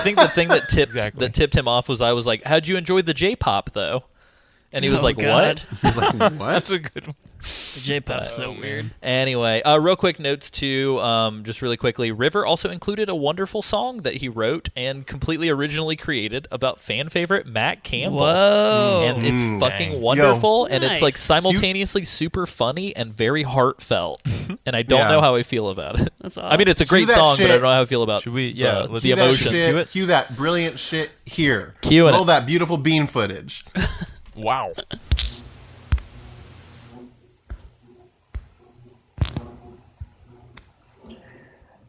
[SPEAKER 1] thing that tipped
[SPEAKER 4] Exactly.
[SPEAKER 1] that tipped him off was I was like, "How'd you enjoy the J-pop though?" And he was
[SPEAKER 2] Oh,
[SPEAKER 1] like,
[SPEAKER 2] God.
[SPEAKER 1] "What?"
[SPEAKER 3] He's like, what?
[SPEAKER 4] That's a good one.
[SPEAKER 2] The J-pop's so weird.
[SPEAKER 1] Anyway, real quick notes too, just really quickly. River also included a wonderful song that he wrote and completely originally created about fan favorite Matt Campbell.
[SPEAKER 2] Whoa.
[SPEAKER 1] And it's fucking
[SPEAKER 4] Dang.
[SPEAKER 1] wonderful, and it's like
[SPEAKER 2] Nice.
[SPEAKER 1] simultaneously super funny and very heartfelt. And I don't
[SPEAKER 3] Yeah.
[SPEAKER 1] know how I feel about it.
[SPEAKER 2] That's awesome.
[SPEAKER 1] I mean, it's a great
[SPEAKER 3] that
[SPEAKER 1] song, but I
[SPEAKER 3] shit.
[SPEAKER 1] don't know how I feel about
[SPEAKER 4] Should we- yeah,
[SPEAKER 1] the
[SPEAKER 4] let's-
[SPEAKER 3] Cue that
[SPEAKER 1] emotions.
[SPEAKER 3] shit-
[SPEAKER 4] to it.
[SPEAKER 3] Cue that brilliant shit here.
[SPEAKER 1] Cue it.
[SPEAKER 3] Roll that beautiful bean footage.
[SPEAKER 4] Wow.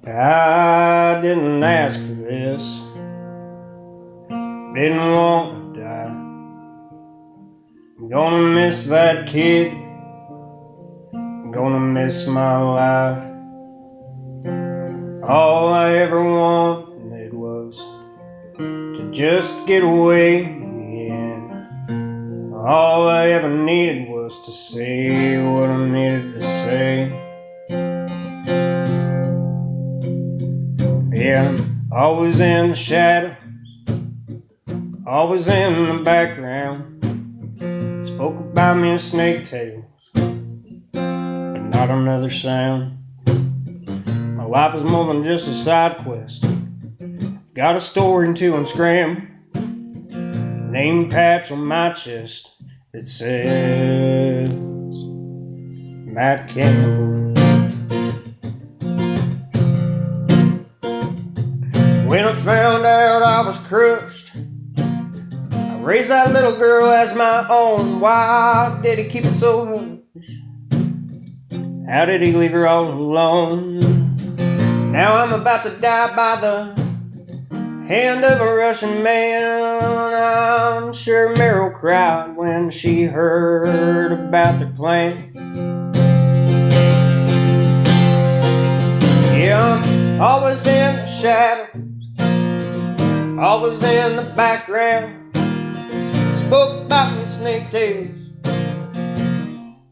[SPEAKER 5] I didn't ask for this. Didn't want to die. I'm gonna miss that kid. I'm gonna miss my life. All I ever wanted was to just get away. And all I ever needed was to say what I needed to say. Yeah, I'm always in the shadows, always in the background. Spoke about me in snake tales, but not another sound. My life is more than just a side quest. I've got a story to unscram. Name patch on my chest, it says Matt Campbell. When I found out I was crushed, I raised that little girl as my own. Why did he keep it so hush? How did he leave her all alone? Now I'm about to die by the hand of a Russian man. I'm sure Meryl cried when she heard about their plan. Yeah, I'm always in the shadows, always in the background. Spoke about me snake tails,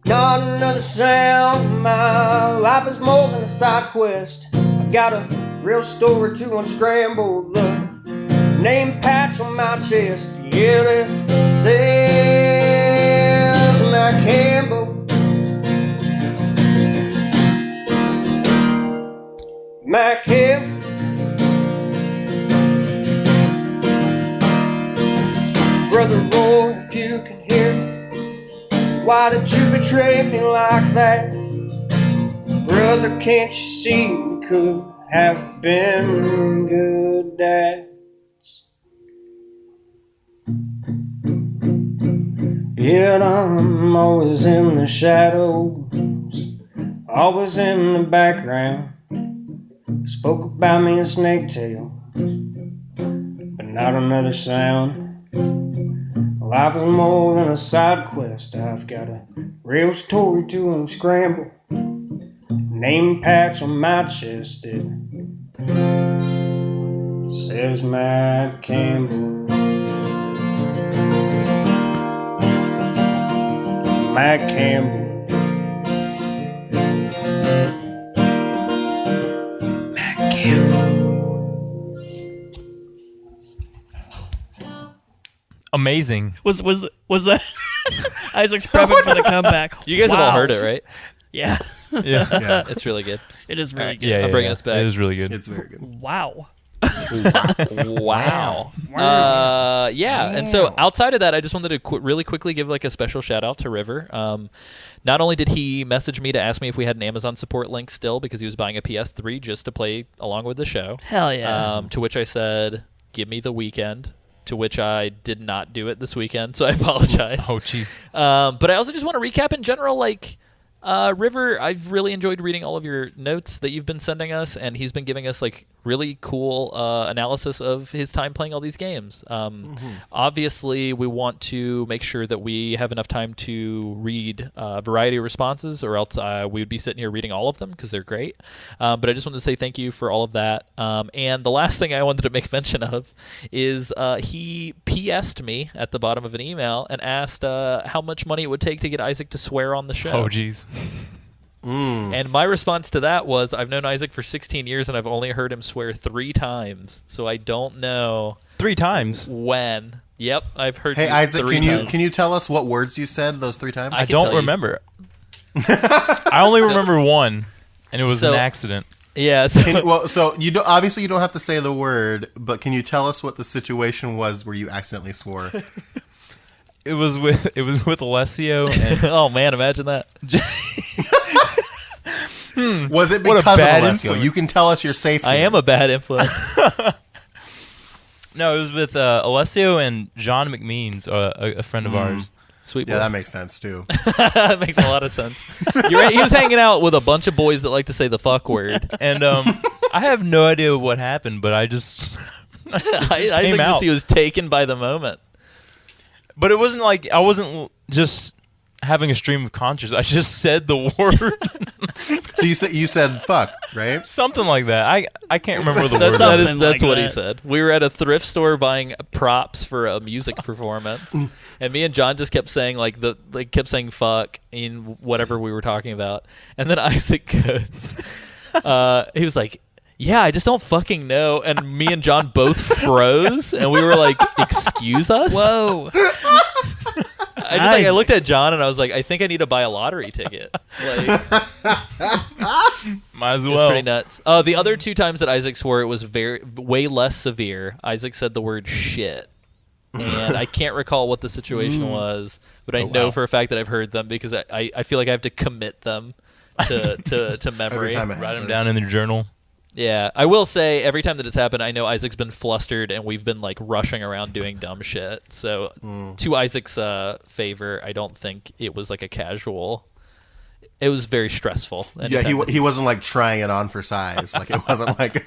[SPEAKER 5] not another sound. My life is more than a side quest. I've got a real story to unscramble. The name patch on my chest, yeah, it says Matt Campbell. Matt Campbell. Brother Roy, if you can hear me, why did you betray me like that? Brother, can't you see we could have been good dads? Yet I'm always in the shadows, always in the background. Spoke about me in snake tail, but not another sound. Life is more than a side quest. I've got a real story to unscramble. Name patch on my chest, it says Matt Campbell. Matt Campbell. Matt Campbell.
[SPEAKER 4] Amazing.
[SPEAKER 2] Was that Isaac's prepping for the comeback?
[SPEAKER 1] You guys have all heard it, right?
[SPEAKER 2] Yeah,
[SPEAKER 4] Yeah.
[SPEAKER 3] Yeah,
[SPEAKER 1] It's really good.
[SPEAKER 2] it is really good.
[SPEAKER 4] Yeah,
[SPEAKER 1] I'm bringing us back.
[SPEAKER 4] It was really good.
[SPEAKER 3] it's very good.
[SPEAKER 2] Wow.
[SPEAKER 1] Wow. Yeah. And so outside of that, I just wanted to really quickly give like a special shout out to River. Not only did he message me to ask me if we had an Amazon support link still because he was buying a PS3 just to play along with the show.
[SPEAKER 2] Hell yeah.
[SPEAKER 1] To which I said, give me the weekend. To which I did not do it this weekend, so I apologize.
[SPEAKER 4] Oh, jeez.
[SPEAKER 1] But I also just want to recap in general, like, River, I've really enjoyed reading all of your notes that you've been sending us, and he's been giving us, like, really cool analysis of his time playing all these games. Obviously, we want to make sure that we have enough time to read a variety of responses, or else we would be sitting here reading all of them, because they're great. But I just wanted to say thank you for all of that. And the last thing I wanted to make mention of is he PS'd me at the bottom of an email and asked how much money it would take to get Isaac to swear on the show.
[SPEAKER 4] Oh, jeez.
[SPEAKER 1] And my response to that was, I've known Isaac for 16 years, and I've only heard him swear 3 times, so I don't know
[SPEAKER 4] 3 times.
[SPEAKER 1] when. Yep, I've heard.
[SPEAKER 3] Hey
[SPEAKER 1] you
[SPEAKER 3] Isaac,
[SPEAKER 1] 3 times.
[SPEAKER 3] can you tell us what words you said those 3 times?
[SPEAKER 1] I
[SPEAKER 4] I
[SPEAKER 1] can tell
[SPEAKER 4] don't
[SPEAKER 1] you.
[SPEAKER 4] remember. I only remember one, and it was
[SPEAKER 1] So-
[SPEAKER 4] an accident.
[SPEAKER 1] Yeah. So,
[SPEAKER 3] Well, so you don't, obviously you don't have to say the word, but can you tell us what the situation was where you accidentally swore?
[SPEAKER 4] It was with Alessio and
[SPEAKER 1] oh man, imagine that.
[SPEAKER 3] Was it
[SPEAKER 4] What a
[SPEAKER 3] because of
[SPEAKER 4] bad
[SPEAKER 3] Alessio?
[SPEAKER 4] influence.
[SPEAKER 3] You can tell us your safety.
[SPEAKER 1] I am a bad influence.
[SPEAKER 4] no, it was with Alessio and John McMeans, a friend of ours.
[SPEAKER 1] Sweet boy.
[SPEAKER 3] Yeah, that makes sense too.
[SPEAKER 1] That makes a lot of sense. You're right. He was hanging out with a bunch of boys that like to say the fuck word.
[SPEAKER 4] And I have no idea what happened, but I just
[SPEAKER 1] I
[SPEAKER 4] came
[SPEAKER 1] think
[SPEAKER 4] out.
[SPEAKER 1] just he was taken by the moment.
[SPEAKER 4] But it wasn't like I wasn't just having a stream of consciousness. I just said the word,
[SPEAKER 3] So you said fuck, right?
[SPEAKER 4] something like that. I can't remember the
[SPEAKER 1] That's,
[SPEAKER 4] word.
[SPEAKER 2] Something
[SPEAKER 1] that's
[SPEAKER 2] like
[SPEAKER 1] what he
[SPEAKER 2] that.
[SPEAKER 1] said. We were at a thrift store buying props for a music performance, and me and John just kept saying kept saying fuck in whatever we were talking about, and then Isaac goes, he was like, "Yeah, I just don't fucking know," and me and John both froze, and we were like, "Excuse us?"
[SPEAKER 2] Whoa.
[SPEAKER 1] I looked at John and I was like, "I think I need to buy a lottery ticket." Like,
[SPEAKER 4] Might as
[SPEAKER 1] it was
[SPEAKER 4] well.
[SPEAKER 1] pretty nuts. The other 2 times that Isaac swore, it was way less severe. Isaac said the word shit. And I can't recall what the situation was, but I know
[SPEAKER 4] wow.
[SPEAKER 1] for a fact that I've heard them because I feel like I have to commit them to memory.
[SPEAKER 3] Every time it
[SPEAKER 4] Write them
[SPEAKER 3] happens.
[SPEAKER 4] down in the journal.
[SPEAKER 1] Yeah, I will say every time that it's happened, I know Isaac's been flustered and we've been like rushing around doing dumb shit. So to Isaac's favor, I don't think it was like a casual. It was very stressful.
[SPEAKER 3] Yeah, he wasn't like trying it on for size. Like it wasn't like.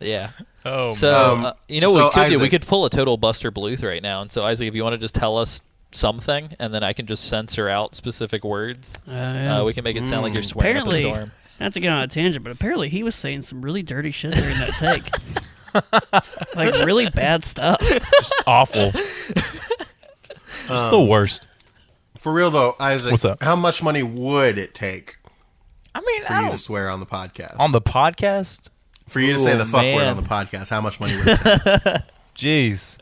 [SPEAKER 1] Yeah.
[SPEAKER 4] Oh,
[SPEAKER 1] So you know what we could do? We
[SPEAKER 3] Isaac-
[SPEAKER 1] could pull a total Buster Bluth right now. And so Isaac, if you want to just tell us something, and then I can just censor out specific words.
[SPEAKER 2] Yeah.
[SPEAKER 1] We can make it sound like you're swearing up a
[SPEAKER 2] Apparently,
[SPEAKER 1] storm.
[SPEAKER 2] not to get on a tangent, but apparently he was saying some really dirty shit during that take. Like really bad stuff.
[SPEAKER 4] just awful. Just the worst.
[SPEAKER 3] For real though, Isaac,
[SPEAKER 4] What's up?
[SPEAKER 3] how much money would it take
[SPEAKER 4] I mean,
[SPEAKER 3] for you to swear on the podcast?
[SPEAKER 4] on the podcast.
[SPEAKER 3] For you to say the fuck word
[SPEAKER 1] man.
[SPEAKER 3] on the podcast, how much money would it take?
[SPEAKER 4] Jeez.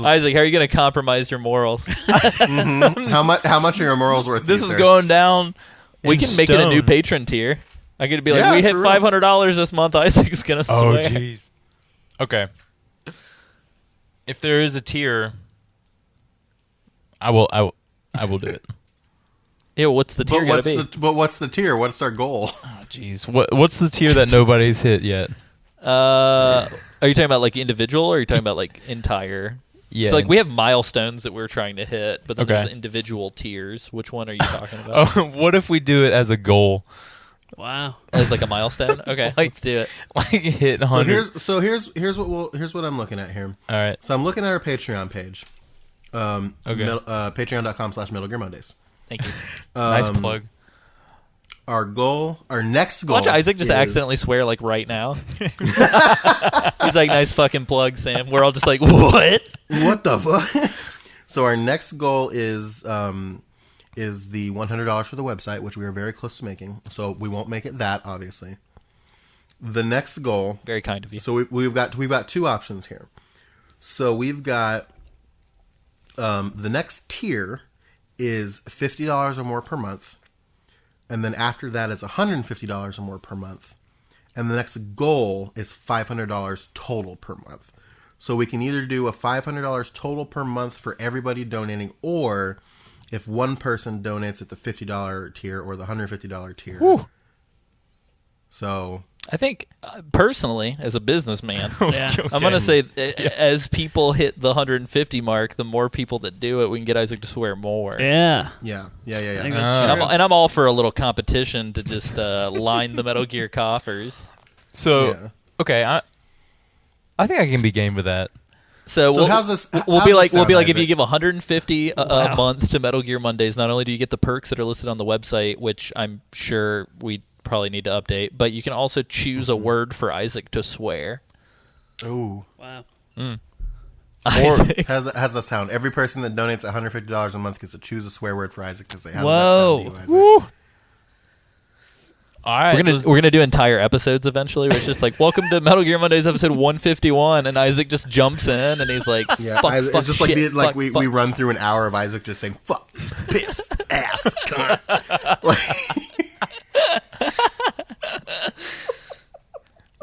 [SPEAKER 1] Isaac, how are you going to compromise your morals?
[SPEAKER 3] How much are your morals worth?
[SPEAKER 4] This
[SPEAKER 3] to you,
[SPEAKER 4] is
[SPEAKER 3] sir?
[SPEAKER 4] going down.
[SPEAKER 1] We
[SPEAKER 4] in
[SPEAKER 1] can make it a new
[SPEAKER 4] stone.
[SPEAKER 1] patron tier. I'm going to be like,
[SPEAKER 3] Yeah,
[SPEAKER 1] we hit
[SPEAKER 3] for real.
[SPEAKER 1] $500 this month. Isaac's going to
[SPEAKER 4] Oh,
[SPEAKER 1] swear.
[SPEAKER 4] jeez. Okay. If there is a tier, I will do it.
[SPEAKER 1] Yeah, what's the tier
[SPEAKER 3] But
[SPEAKER 1] going to be?
[SPEAKER 3] what's the tier? What's our goal?
[SPEAKER 4] Oh, jeez. What's the tier that nobody's hit yet?
[SPEAKER 1] Are you talking about like individual or are you talking about like entire?
[SPEAKER 4] Yeah.
[SPEAKER 1] So like we have milestones that we're trying to hit, but then
[SPEAKER 4] Okay.
[SPEAKER 1] there's individual tiers. Which one are you talking about?
[SPEAKER 4] Oh, what if we do it as a goal?
[SPEAKER 2] Wow.
[SPEAKER 1] As like a milestone? Okay, let's do it.
[SPEAKER 4] Like hit
[SPEAKER 3] So
[SPEAKER 4] 100.
[SPEAKER 3] here's what I'm looking at here.
[SPEAKER 4] All right.
[SPEAKER 3] So I'm looking at our Patreon page.
[SPEAKER 4] Okay.
[SPEAKER 3] Patreon.com/Metal Gear Mondays.
[SPEAKER 1] Thank you.
[SPEAKER 4] Nice plug.
[SPEAKER 3] Our next goal.
[SPEAKER 1] Watch Isaac just
[SPEAKER 3] is-
[SPEAKER 1] accidentally swear like right now. He's like, nice fucking plug, Sam. We're all just like, what?
[SPEAKER 3] What the fuck? So our next goal is the $100 for the website, which we are very close to making. So we won't make it that, obviously. The next goal.
[SPEAKER 1] Very kind of you.
[SPEAKER 3] So we've got two options here. So we've got the next tier is $50 or more per month, and then after that it's $150 or more per month, and the next goal is $500 total per month. So we can either do a $500 total per month for everybody donating, or if one person donates at the $50 tier or the $150 tier.
[SPEAKER 4] Whew.
[SPEAKER 3] So
[SPEAKER 1] I think personally, as a businessman,
[SPEAKER 2] Yeah.
[SPEAKER 1] I'm gonna say as people hit the 150 mark, the more people that do it, we can get Isaac to swear more.
[SPEAKER 2] Yeah.
[SPEAKER 3] yeah.
[SPEAKER 2] I think that's
[SPEAKER 1] And
[SPEAKER 2] true.
[SPEAKER 1] I'm all for a little competition to just line the Metal Gear coffers.
[SPEAKER 4] So,
[SPEAKER 3] Yeah.
[SPEAKER 4] okay, I think I can be game with that.
[SPEAKER 1] So,
[SPEAKER 3] So how's this-
[SPEAKER 1] we'll
[SPEAKER 3] how's
[SPEAKER 1] be
[SPEAKER 3] this
[SPEAKER 1] like
[SPEAKER 3] sound,
[SPEAKER 1] if you
[SPEAKER 3] Isaac?
[SPEAKER 1] give 150 a
[SPEAKER 2] Wow.
[SPEAKER 1] month to Metal Gear Mondays, not only do you get the perks that are listed on the website, which I'm sure we probably need to update, but you can also choose a word for Isaac to swear.
[SPEAKER 3] Ooh.
[SPEAKER 2] Wow.
[SPEAKER 1] Isaac.
[SPEAKER 3] How's that sound? Every person that donates $150 a month gets to choose a swear word for Isaac to say. How
[SPEAKER 2] Whoa.
[SPEAKER 3] does that sound to you, Isaac?
[SPEAKER 4] All right.
[SPEAKER 1] We're gonna do entire episodes eventually where it's just like, welcome to Metal Gear Mondays episode 151, and Isaac just jumps in and he's like,
[SPEAKER 3] Yeah,
[SPEAKER 1] fuck,
[SPEAKER 3] Isaac,
[SPEAKER 1] fuck,
[SPEAKER 3] it's just
[SPEAKER 1] shit,
[SPEAKER 3] like
[SPEAKER 1] fuck,
[SPEAKER 3] we
[SPEAKER 1] fuck.
[SPEAKER 3] run through an hour of Isaac just saying fuck, piss, ass, cunt.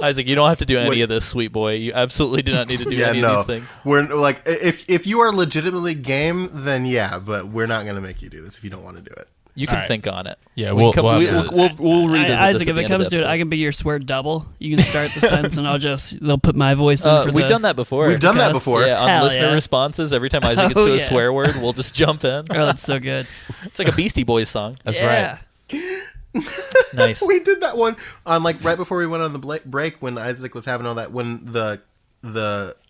[SPEAKER 1] Isaac, you don't have to do any of this, sweet boy. You absolutely do not need to do
[SPEAKER 3] Yeah,
[SPEAKER 1] any of
[SPEAKER 3] no.
[SPEAKER 1] these things.
[SPEAKER 3] We're like, if you are legitimately game, then yeah, but we're not gonna make you do this if you don't want to do it.
[SPEAKER 1] You can
[SPEAKER 4] All right.
[SPEAKER 1] think on it.
[SPEAKER 4] Yeah,
[SPEAKER 1] We
[SPEAKER 4] we'll
[SPEAKER 1] can come-
[SPEAKER 4] have to-
[SPEAKER 1] we'll revisit
[SPEAKER 2] Isaac,
[SPEAKER 1] this
[SPEAKER 2] if it comes to it, I can be your swear double. You can start the sentence, and they'll put my voice in for
[SPEAKER 1] We've
[SPEAKER 2] the.
[SPEAKER 1] done that before.
[SPEAKER 3] We've done that
[SPEAKER 2] Because-
[SPEAKER 3] before.
[SPEAKER 1] Yeah, on
[SPEAKER 2] Hell
[SPEAKER 1] listener
[SPEAKER 2] yeah.
[SPEAKER 1] responses, every time Isaac gets
[SPEAKER 2] Oh,
[SPEAKER 1] to a
[SPEAKER 2] yeah.
[SPEAKER 1] swear word, we'll just jump in.
[SPEAKER 2] Oh, that's so good.
[SPEAKER 1] It's like a Beastie Boys song.
[SPEAKER 4] That's
[SPEAKER 2] yeah.
[SPEAKER 4] right.
[SPEAKER 1] Nice.
[SPEAKER 3] We did that one on like right before we went on the break when Isaac was having all that when the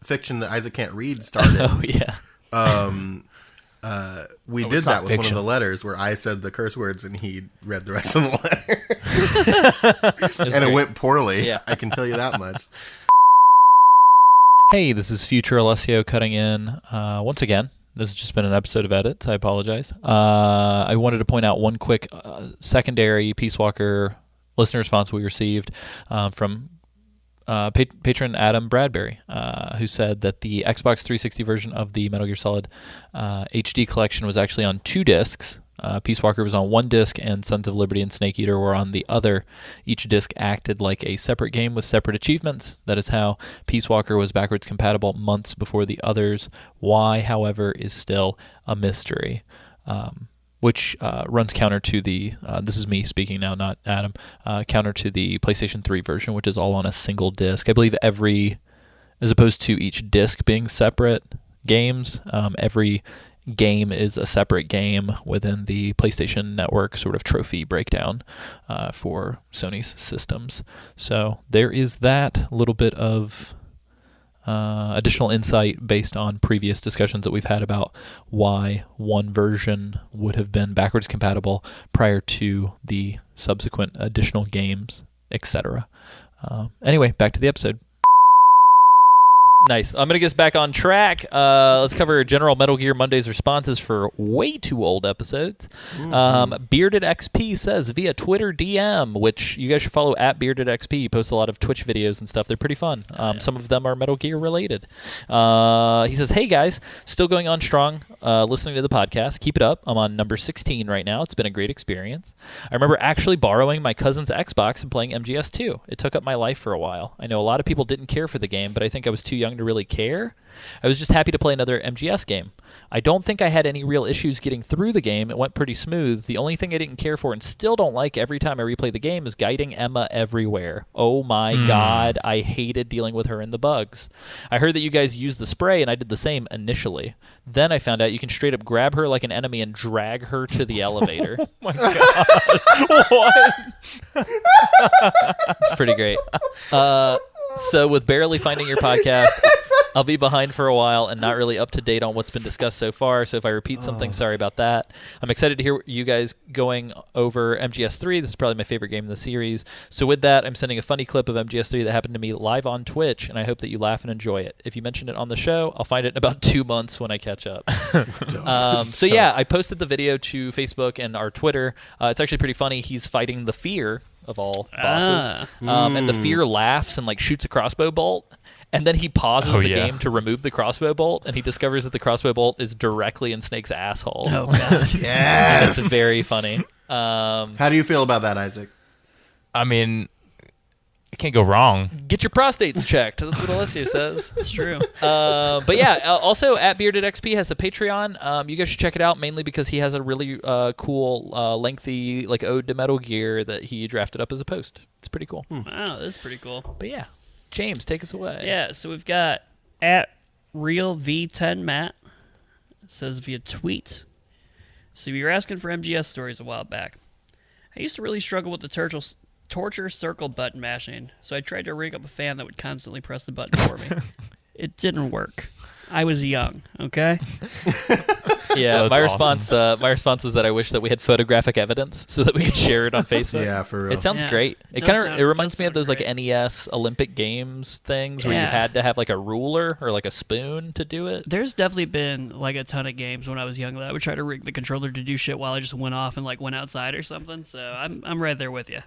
[SPEAKER 3] fiction that Isaac can't read started.
[SPEAKER 1] Oh yeah.
[SPEAKER 3] We
[SPEAKER 4] Oh,
[SPEAKER 3] did
[SPEAKER 4] it's
[SPEAKER 3] that
[SPEAKER 4] not
[SPEAKER 3] with one
[SPEAKER 4] fiction.
[SPEAKER 3] of the letters where I said the curse words and he read the rest of the letter. And it went poorly.
[SPEAKER 1] Yeah.
[SPEAKER 3] I can tell you that much.
[SPEAKER 1] Hey, this is future Alessio cutting in once again. This has just been an episode of edits. I apologize. I wanted to point out one quick secondary Peace Walker listener response we received from patron Adam Bradbury, who said that the Xbox 360 version of the Metal Gear Solid HD collection was actually on 2 discs. Peace Walker was on 1 disc, and Sons of Liberty and Snake Eater were on the other. Each disc acted like a separate game with separate achievements. That is how Peace Walker was backwards compatible months before the others. Why, however, is still a mystery. which runs counter to the, this is me speaking now, not Adam, counter to the PlayStation 3 version, which is all on a single disc. I believe as opposed to each disc being separate games, every game is a separate game within the PlayStation Network sort of trophy breakdown for Sony's systems. So there is that little bit of additional insight based on previous discussions that we've had about why one version would have been backwards compatible prior to the subsequent additional games, etc. Anyway, back to the episode. Nice. I'm going to get us back on track. Let's cover general Metal Gear Monday's responses for way too old episodes. Bearded XP says via Twitter DM, which you guys should follow at Bearded XP. He posts a lot of Twitch videos and stuff. They're pretty fun. Some of them are Metal Gear related. He says, hey guys, still going on strong listening to the podcast. Keep it up. I'm on number 16 right now. It's been a great experience. I remember actually borrowing my cousin's Xbox and playing MGS2. It took up my life for a while. I know a lot of people didn't care for the game, but I think I was too young to really care. I was just happy to play another MGS game. I don't think I had any real issues getting through the game. It went pretty smooth. The only thing I didn't care for and still don't like every time I replay the game is guiding Emma everywhere. Oh my god, I hated dealing with her and the bugs. I heard that you guys used the spray and I did the same initially. Then I found out you can straight up grab her like an enemy and drag her to the elevator.
[SPEAKER 4] Oh my god. What?
[SPEAKER 1] It's pretty great. So with barely finding your podcast, I'll be behind for a while and not really up to date on what's been discussed so far. So if I repeat something, sorry about that. I'm excited to hear you guys going over MGS3. This is probably my favorite game in the series. So with that, I'm sending a funny clip of MGS3 that happened to me live on Twitch, and I hope that you laugh and enjoy it. If you mention it on the show, I'll find it in about 2 months when I catch up. So yeah, I posted the video to Facebook and our Twitter. It's actually pretty funny. He's fighting the Fear of all bosses. And the Fear laughs and like shoots a crossbow bolt. And then he pauses the game to remove the crossbow bolt, and he discovers that the crossbow bolt is directly in Snake's asshole. Oh, God.
[SPEAKER 3] Yes!
[SPEAKER 1] It's very funny.
[SPEAKER 3] How do you feel about that, Isaac?
[SPEAKER 4] I mean, it can't go wrong.
[SPEAKER 1] Get your prostates checked. That's what Alessio says.
[SPEAKER 2] It's true.
[SPEAKER 1] But yeah, also at Bearded XP has a Patreon. You guys should check it out, mainly because he has a really cool, lengthy like ode to Metal Gear that he drafted up as a post. It's pretty cool.
[SPEAKER 2] Wow, that's pretty cool.
[SPEAKER 1] But yeah. James, take us away.
[SPEAKER 2] Yeah, so we've got at RealV10Matt. It says via tweet. So you were asking for MGS stories a while back. I used to really struggle with the torture circle button mashing, so I tried to rig up a fan that would constantly press the button for me. It didn't work. I was young, okay?
[SPEAKER 1] Yeah,
[SPEAKER 4] That's
[SPEAKER 1] my
[SPEAKER 4] awesome.
[SPEAKER 1] response was that I wish that we had photographic evidence so that we could share it on Facebook.
[SPEAKER 3] Yeah, for real.
[SPEAKER 1] It sounds
[SPEAKER 2] Yeah,
[SPEAKER 1] great.
[SPEAKER 2] it
[SPEAKER 1] It reminds me of those
[SPEAKER 2] great.
[SPEAKER 1] like NES Olympic Games things where you
[SPEAKER 2] Yeah.
[SPEAKER 1] had to have like a ruler or like a spoon to do it.
[SPEAKER 2] There's definitely been like a ton of games when I was young that I would try to rig the controller to do shit while I just went off and like went outside or something. So I'm right there with you.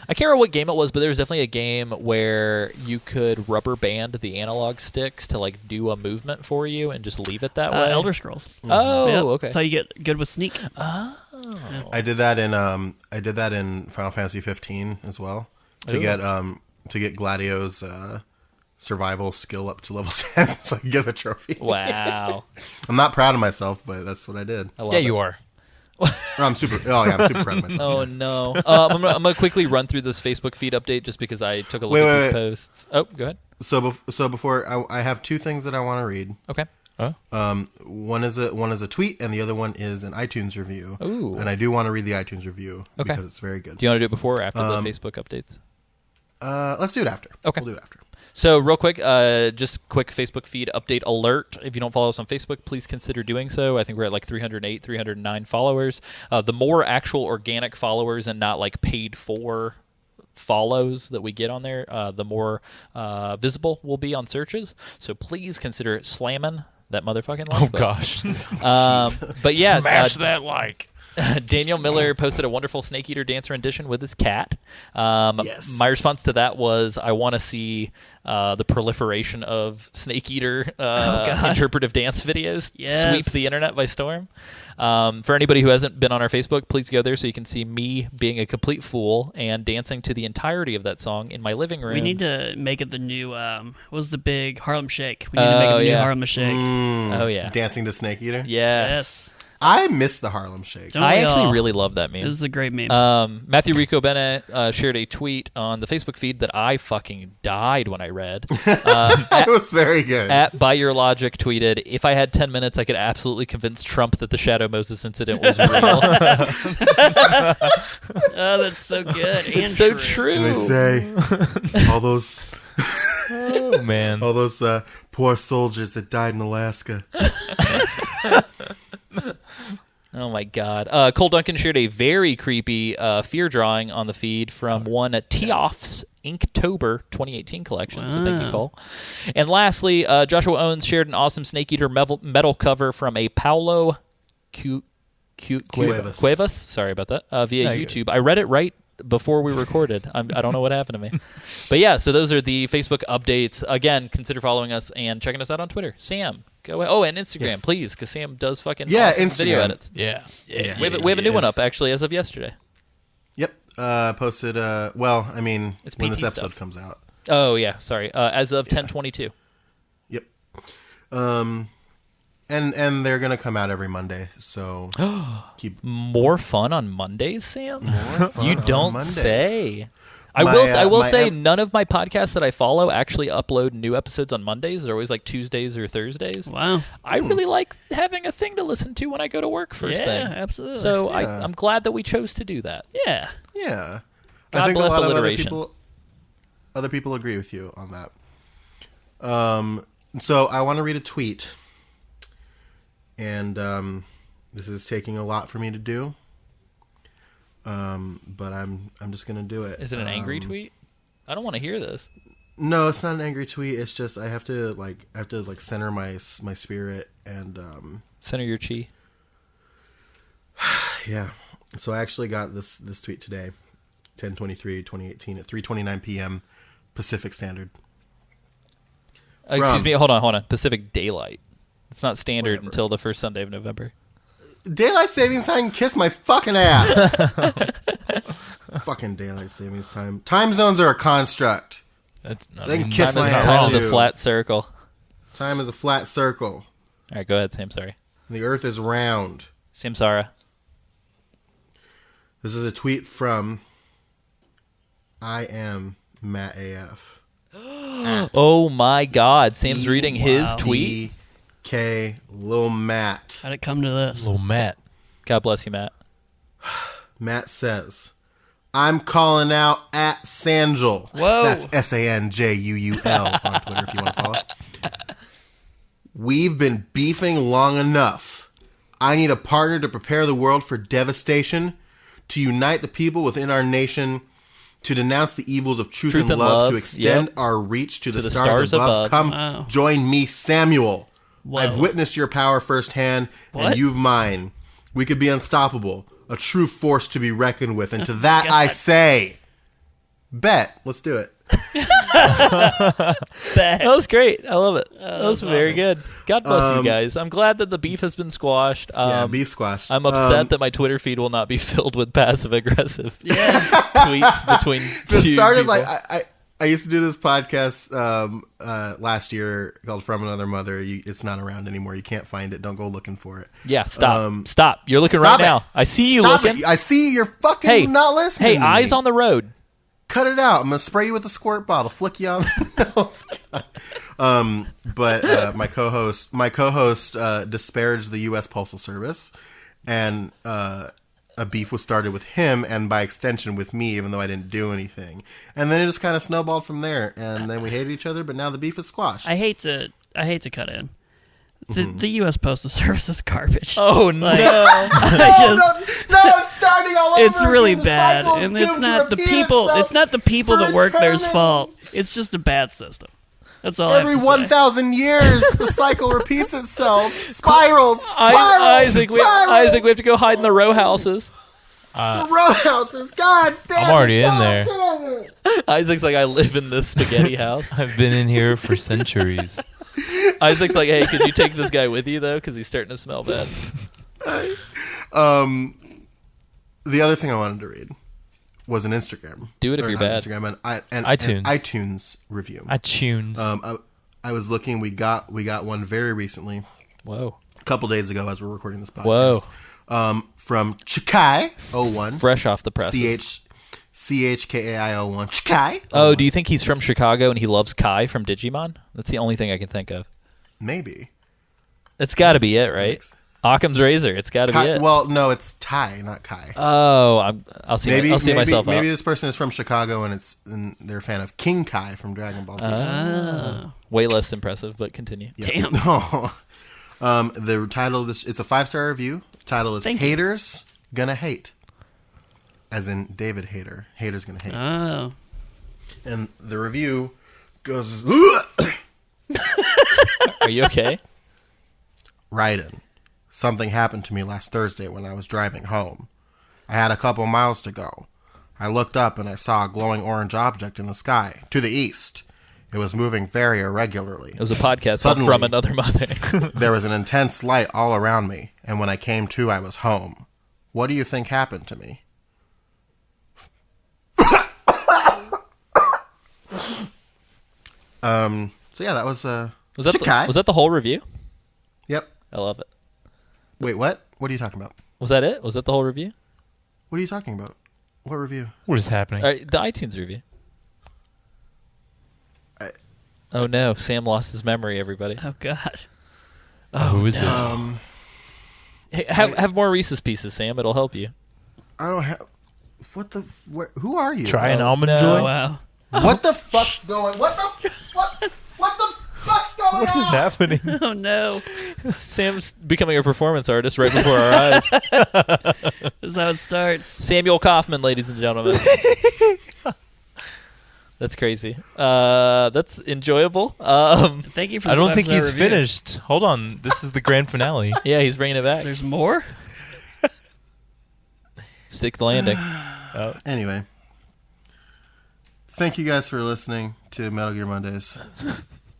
[SPEAKER 1] I can't remember what game it was, but there was definitely a game where you could rubber band the analog sticks to like do a movement for you and just leave it that way.
[SPEAKER 2] Elder Scrolls.
[SPEAKER 1] Oh,
[SPEAKER 2] Yep.
[SPEAKER 1] okay.
[SPEAKER 2] That's how you get good with sneak.
[SPEAKER 3] I did that in Final Fantasy 15 as well to get Gladio's survival skill up to level 10 so I can get the trophy.
[SPEAKER 1] Wow.
[SPEAKER 3] I'm not proud of myself, but that's what I did.
[SPEAKER 1] I love
[SPEAKER 4] Yeah,
[SPEAKER 1] it.
[SPEAKER 4] you are.
[SPEAKER 3] I'm super proud of myself.
[SPEAKER 1] Oh no! I'm gonna quickly run through this Facebook feed update just because I took a look at these posts. Oh, go ahead.
[SPEAKER 3] So before I have two things that I want to read.
[SPEAKER 1] Okay.
[SPEAKER 3] One is a tweet and the other one is an iTunes review.
[SPEAKER 1] Ooh.
[SPEAKER 3] And I do want to read the iTunes review
[SPEAKER 1] Okay.
[SPEAKER 3] because it's very good.
[SPEAKER 1] Do you want to do it before or after the Facebook updates?
[SPEAKER 3] Let's do it after.
[SPEAKER 1] Okay.
[SPEAKER 3] We'll do it after.
[SPEAKER 1] So real quick, just quick Facebook feed update alert. If you don't follow us on Facebook, please consider doing so. I think we're at like 308, 309 followers. The more actual organic followers and not like paid for follows that we get on there, the more visible we'll be on searches. So please consider slamming that motherfucking like
[SPEAKER 4] Oh
[SPEAKER 1] button.
[SPEAKER 4] gosh.
[SPEAKER 1] But yeah,
[SPEAKER 4] Smash that like.
[SPEAKER 1] Daniel Miller posted a wonderful Snake Eater dance rendition with his cat.
[SPEAKER 3] Yes.
[SPEAKER 1] My response to that was, I want to see the proliferation of Snake Eater interpretive dance videos sweep the internet by storm. For anybody who hasn't been on our Facebook, please go there so you can see me being a complete fool and dancing to the entirety of that song in my living room.
[SPEAKER 2] We need to make it the new, what was the big Harlem Shake? We need to make it the new Harlem Shake.
[SPEAKER 1] Oh, yeah.
[SPEAKER 3] Dancing to Snake Eater?
[SPEAKER 1] Yes.
[SPEAKER 3] I miss the Harlem Shake.
[SPEAKER 2] Don't
[SPEAKER 1] I
[SPEAKER 2] we
[SPEAKER 1] actually
[SPEAKER 2] all?
[SPEAKER 1] really love that meme.
[SPEAKER 2] This is a great meme.
[SPEAKER 1] Matthew Rico Bennett shared a tweet on the Facebook feed that I fucking died when I read.
[SPEAKER 3] It was very good.
[SPEAKER 1] At By Your Logic tweeted, if I had 10 minutes, I could absolutely convince Trump that the Shadow Moses incident was real.
[SPEAKER 2] Oh, that's so good. And
[SPEAKER 1] It's so
[SPEAKER 3] And
[SPEAKER 1] true.
[SPEAKER 3] they say all those
[SPEAKER 4] Oh man.
[SPEAKER 3] all those poor soldiers that died in Alaska.
[SPEAKER 1] Oh my God. Cole Duncan shared a very creepy fear drawing on the feed from one Teoff's Inktober 2018 collection. So thank you,
[SPEAKER 2] Wow.
[SPEAKER 1] Cole. And lastly, Joshua Owens shared an awesome Snake Eater metal cover from a Paulo Cuevas. Sorry about that. Via
[SPEAKER 4] No, you're
[SPEAKER 1] YouTube. I read it right before we recorded. I don't know what happened to me. But yeah, so those are the Facebook updates. Again, consider following us and checking us out on Twitter. Sam, go ahead. Oh, and Instagram,
[SPEAKER 3] Yes.
[SPEAKER 1] please, because Sam does fucking
[SPEAKER 3] Yeah,
[SPEAKER 1] awesome video
[SPEAKER 3] Instagram.
[SPEAKER 1] edits.
[SPEAKER 4] Yeah.
[SPEAKER 1] We have a new one
[SPEAKER 3] It's-
[SPEAKER 1] up, actually, as of yesterday.
[SPEAKER 3] Yep. Posted. Well, I mean,
[SPEAKER 1] It's
[SPEAKER 3] when
[SPEAKER 1] PT
[SPEAKER 3] this episode
[SPEAKER 1] stuff.
[SPEAKER 3] comes out.
[SPEAKER 1] Oh, yeah, sorry. As of 10/22.
[SPEAKER 3] Yep. And they're gonna come out every Monday. So keep.
[SPEAKER 1] More fun on Mondays, Sam?
[SPEAKER 3] fun
[SPEAKER 1] You
[SPEAKER 3] on
[SPEAKER 1] don't
[SPEAKER 3] Mondays.
[SPEAKER 1] say.
[SPEAKER 3] My,
[SPEAKER 1] I will
[SPEAKER 3] my
[SPEAKER 1] say
[SPEAKER 3] em-
[SPEAKER 1] none of my podcasts that I follow actually upload new episodes on Mondays. They're always like Tuesdays or Thursdays.
[SPEAKER 2] Wow.
[SPEAKER 1] I really like having a thing to listen to when I go to work first
[SPEAKER 2] Yeah,
[SPEAKER 1] thing.
[SPEAKER 2] absolutely.
[SPEAKER 1] So
[SPEAKER 3] Yeah.
[SPEAKER 1] I'm glad that we chose to do that.
[SPEAKER 2] Yeah.
[SPEAKER 3] Yeah.
[SPEAKER 1] God
[SPEAKER 3] I think
[SPEAKER 1] bless
[SPEAKER 3] a lot
[SPEAKER 1] alliteration.
[SPEAKER 3] of other people agree with you on that. So I want to read a tweet, and this is taking a lot for me to do. But I'm just gonna do it.
[SPEAKER 1] Is it an angry tweet? I don't want to hear this.
[SPEAKER 3] No, it's not an angry tweet. It's just I have to center my spirit and
[SPEAKER 1] Center your chi.
[SPEAKER 3] yeah. So I actually got this tweet today, 10/23/2018 at 3:29 p.m. Pacific Standard.
[SPEAKER 1] Excuse
[SPEAKER 3] From-
[SPEAKER 1] me. Hold on. Pacific Daylight. It's not standard
[SPEAKER 3] Whatever.
[SPEAKER 1] until the first Sunday of November.
[SPEAKER 3] Daylight savings time, kiss my fucking ass. Fucking daylight savings time. Time zones are a construct.
[SPEAKER 4] That's not
[SPEAKER 3] They can kiss
[SPEAKER 1] Time,
[SPEAKER 3] my
[SPEAKER 1] is,
[SPEAKER 3] ass
[SPEAKER 1] time is
[SPEAKER 3] too.
[SPEAKER 1] a flat circle.
[SPEAKER 3] Time is a flat circle.
[SPEAKER 1] All right, go ahead, Sam. Sorry.
[SPEAKER 3] The earth is round.
[SPEAKER 1] Samsara.
[SPEAKER 3] This is a tweet from I am Matt AF.
[SPEAKER 1] Oh my God. Sam's reading his tweet.
[SPEAKER 3] DK Lil Matt.
[SPEAKER 2] How'd it come to this?
[SPEAKER 4] Little Matt.
[SPEAKER 1] God bless you, Matt.
[SPEAKER 3] Matt says, I'm calling out at Sanjul.
[SPEAKER 2] Whoa.
[SPEAKER 3] That's SANJUUL on Twitter if you want to follow. We've been beefing long enough. I need a partner to prepare the world for devastation, to unite the people within our nation, to denounce the evils of truth and love, to extend
[SPEAKER 1] yep.
[SPEAKER 3] our reach to the
[SPEAKER 1] the
[SPEAKER 3] stars
[SPEAKER 1] stars
[SPEAKER 3] above.
[SPEAKER 1] above.
[SPEAKER 3] Come
[SPEAKER 2] Wow.
[SPEAKER 3] join me, Samuel.
[SPEAKER 2] Whoa.
[SPEAKER 3] I've witnessed your power firsthand,
[SPEAKER 2] What?
[SPEAKER 3] and you've mine. We could be unstoppable, a true force to be reckoned with, and to that I say, bet. Let's do it.
[SPEAKER 1] That was great. I love it. That was very
[SPEAKER 2] awesome.
[SPEAKER 1] good. God bless you guys. I'm glad that the beef has been squashed.
[SPEAKER 3] Yeah, beef squash.
[SPEAKER 1] I'm upset that my Twitter feed will not be filled with passive aggressive tweets between
[SPEAKER 3] This
[SPEAKER 1] two
[SPEAKER 3] started
[SPEAKER 1] people.
[SPEAKER 3] like I used to do this podcast last year called From Another Mother. It's not around anymore. You can't find it. Don't go looking for it.
[SPEAKER 1] Yeah, stop. You're looking
[SPEAKER 3] Stop
[SPEAKER 1] right
[SPEAKER 3] it.
[SPEAKER 1] now. I see you
[SPEAKER 3] Stop
[SPEAKER 1] looking.
[SPEAKER 3] it. I see you're fucking
[SPEAKER 1] Hey,
[SPEAKER 3] not listening.
[SPEAKER 1] Hey,
[SPEAKER 3] to me.
[SPEAKER 1] eyes on the road.
[SPEAKER 3] Cut it out. I'm gonna spray you with a squirt bottle. Flick you on the nose. But my co-host disparaged the U.S. Postal Service, and a beef was started with him, and by extension with me, even though I didn't do anything. And then it just kind of snowballed from there, and then we hated each other. But now the beef is squashed.
[SPEAKER 2] I hate to cut in. The U.S. Postal Service is garbage.
[SPEAKER 1] Oh no!
[SPEAKER 3] It's starting all over.
[SPEAKER 2] It's really
[SPEAKER 3] again. The
[SPEAKER 2] bad,
[SPEAKER 3] cycle's
[SPEAKER 2] and it's
[SPEAKER 3] doomed to
[SPEAKER 2] not the
[SPEAKER 3] repeat
[SPEAKER 2] people.
[SPEAKER 3] itself
[SPEAKER 2] It's not the people
[SPEAKER 3] for
[SPEAKER 2] that work there's
[SPEAKER 3] eternity.
[SPEAKER 2] fault. It's just a bad system. That's all.
[SPEAKER 3] Every
[SPEAKER 2] I have to
[SPEAKER 3] 1,000 years, the cycle repeats itself. Spirals.
[SPEAKER 1] Isaac, we have to go hide in the row houses.
[SPEAKER 3] The row houses. God damn it.
[SPEAKER 4] I'm already in
[SPEAKER 3] God
[SPEAKER 4] there.
[SPEAKER 3] damn it.
[SPEAKER 1] Isaac's like, I live in this spaghetti house.
[SPEAKER 4] I've been in here for centuries.
[SPEAKER 1] Isaac's like, hey, could you take this guy with you though? Because he's starting to smell bad.
[SPEAKER 3] The other thing I wanted to read was an Instagram.
[SPEAKER 1] Do it if
[SPEAKER 3] Or
[SPEAKER 1] you're
[SPEAKER 3] not
[SPEAKER 1] bad.
[SPEAKER 3] Instagram, an
[SPEAKER 4] iTunes.
[SPEAKER 3] iTunes review.
[SPEAKER 4] iTunes.
[SPEAKER 3] I was looking. We got one very recently.
[SPEAKER 1] Whoa.
[SPEAKER 3] A couple days ago as we're recording this
[SPEAKER 1] Whoa.
[SPEAKER 3] podcast. From Chikai01.
[SPEAKER 1] Fresh off the presses.
[SPEAKER 3] CHKAI01. Chikai.
[SPEAKER 1] Oh, do you think he's from Chicago and he loves Kai from Digimon? That's the only thing I can think of.
[SPEAKER 3] Maybe.
[SPEAKER 1] It's got to be it, right? Occam's razor. It's got to be it.
[SPEAKER 3] Well, no, it's Tai, not Kai.
[SPEAKER 1] Oh, I'll see. I'll see myself
[SPEAKER 3] maybe
[SPEAKER 1] up.
[SPEAKER 3] this person is from Chicago and they're a fan of King Kai from Dragon Ball Z.
[SPEAKER 1] Way less impressive, but continue.
[SPEAKER 3] Yeah. Damn. The title of this, it's a 5-star review. The title is Haters Gonna Hate. As in David Hater. Haters Gonna Hate.
[SPEAKER 2] Oh.
[SPEAKER 3] And the review goes,
[SPEAKER 1] Are you okay?
[SPEAKER 3] Raiden. Something happened to me last Thursday when I was driving home. I had a couple miles to go. I looked up and I saw a glowing orange object in the sky, to the east. It was moving very irregularly.
[SPEAKER 1] It was a podcast
[SPEAKER 3] Suddenly,
[SPEAKER 1] from another mother.
[SPEAKER 3] There was an intense light all around me, and when I came to, I was home. What do you think happened to me? So yeah, that was
[SPEAKER 1] Was that the whole review?
[SPEAKER 3] Yep.
[SPEAKER 1] I love it.
[SPEAKER 3] Wait, what? What are you talking about?
[SPEAKER 1] Was that it? Was that the whole review?
[SPEAKER 3] What are you talking about? What review?
[SPEAKER 4] What is happening?
[SPEAKER 1] All right, the iTunes review. Oh no, Sam lost his memory. Everybody.
[SPEAKER 2] Oh God.
[SPEAKER 4] Who is this?
[SPEAKER 1] Hey, have more Reese's Pieces, Sam. It'll help you.
[SPEAKER 3] I don't have. Who are you?
[SPEAKER 4] Try an almond
[SPEAKER 1] no.
[SPEAKER 4] joy?
[SPEAKER 2] Wow.
[SPEAKER 3] What the fuck's going? What the fuck's going on?
[SPEAKER 4] What is happening?
[SPEAKER 2] Oh no.
[SPEAKER 1] Sam's becoming a performance artist right before our eyes.
[SPEAKER 2] This is how it starts.
[SPEAKER 1] Samuel Kaufman, ladies and gentlemen. That's crazy. That's enjoyable.
[SPEAKER 2] Thank you for the
[SPEAKER 4] I don't think
[SPEAKER 2] 5-star
[SPEAKER 4] he's
[SPEAKER 2] review.
[SPEAKER 4] finished. Hold on. This is the grand finale.
[SPEAKER 1] Yeah, he's bringing it back.
[SPEAKER 2] There's more?
[SPEAKER 1] Stick the landing.
[SPEAKER 3] Anyway, thank you guys for listening to Metal Gear Mondays.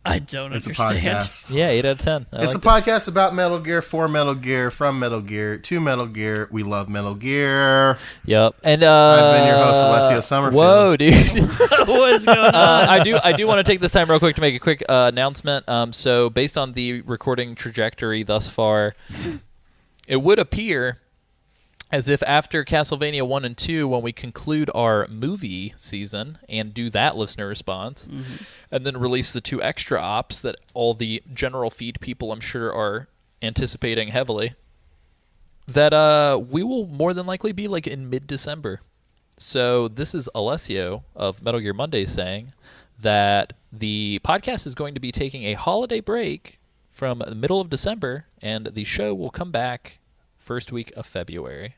[SPEAKER 2] I don't
[SPEAKER 3] It's a
[SPEAKER 2] understand.
[SPEAKER 3] podcast.
[SPEAKER 1] Yeah, 8 out of 10.
[SPEAKER 3] It's a podcast about Metal Gear, for Metal Gear, from Metal Gear, to Metal Gear. We love Metal Gear.
[SPEAKER 1] Yep. And
[SPEAKER 3] I've been your host, Alessio Summerfield.
[SPEAKER 1] Whoa, dude.
[SPEAKER 2] What is going on?
[SPEAKER 1] I do want to take this time real quick to make a quick announcement. So based on the recording trajectory thus far, it would appear as if after Castlevania 1 and 2, when we conclude our movie season and do that listener response, and then release the 2 extra ops that all the general feed people I'm sure are anticipating heavily, that we will more than likely be like in mid-December. So this is Alessio of Metal Gear Monday saying that the podcast is going to be taking a holiday break from the middle of December, and the show will come back first week of February.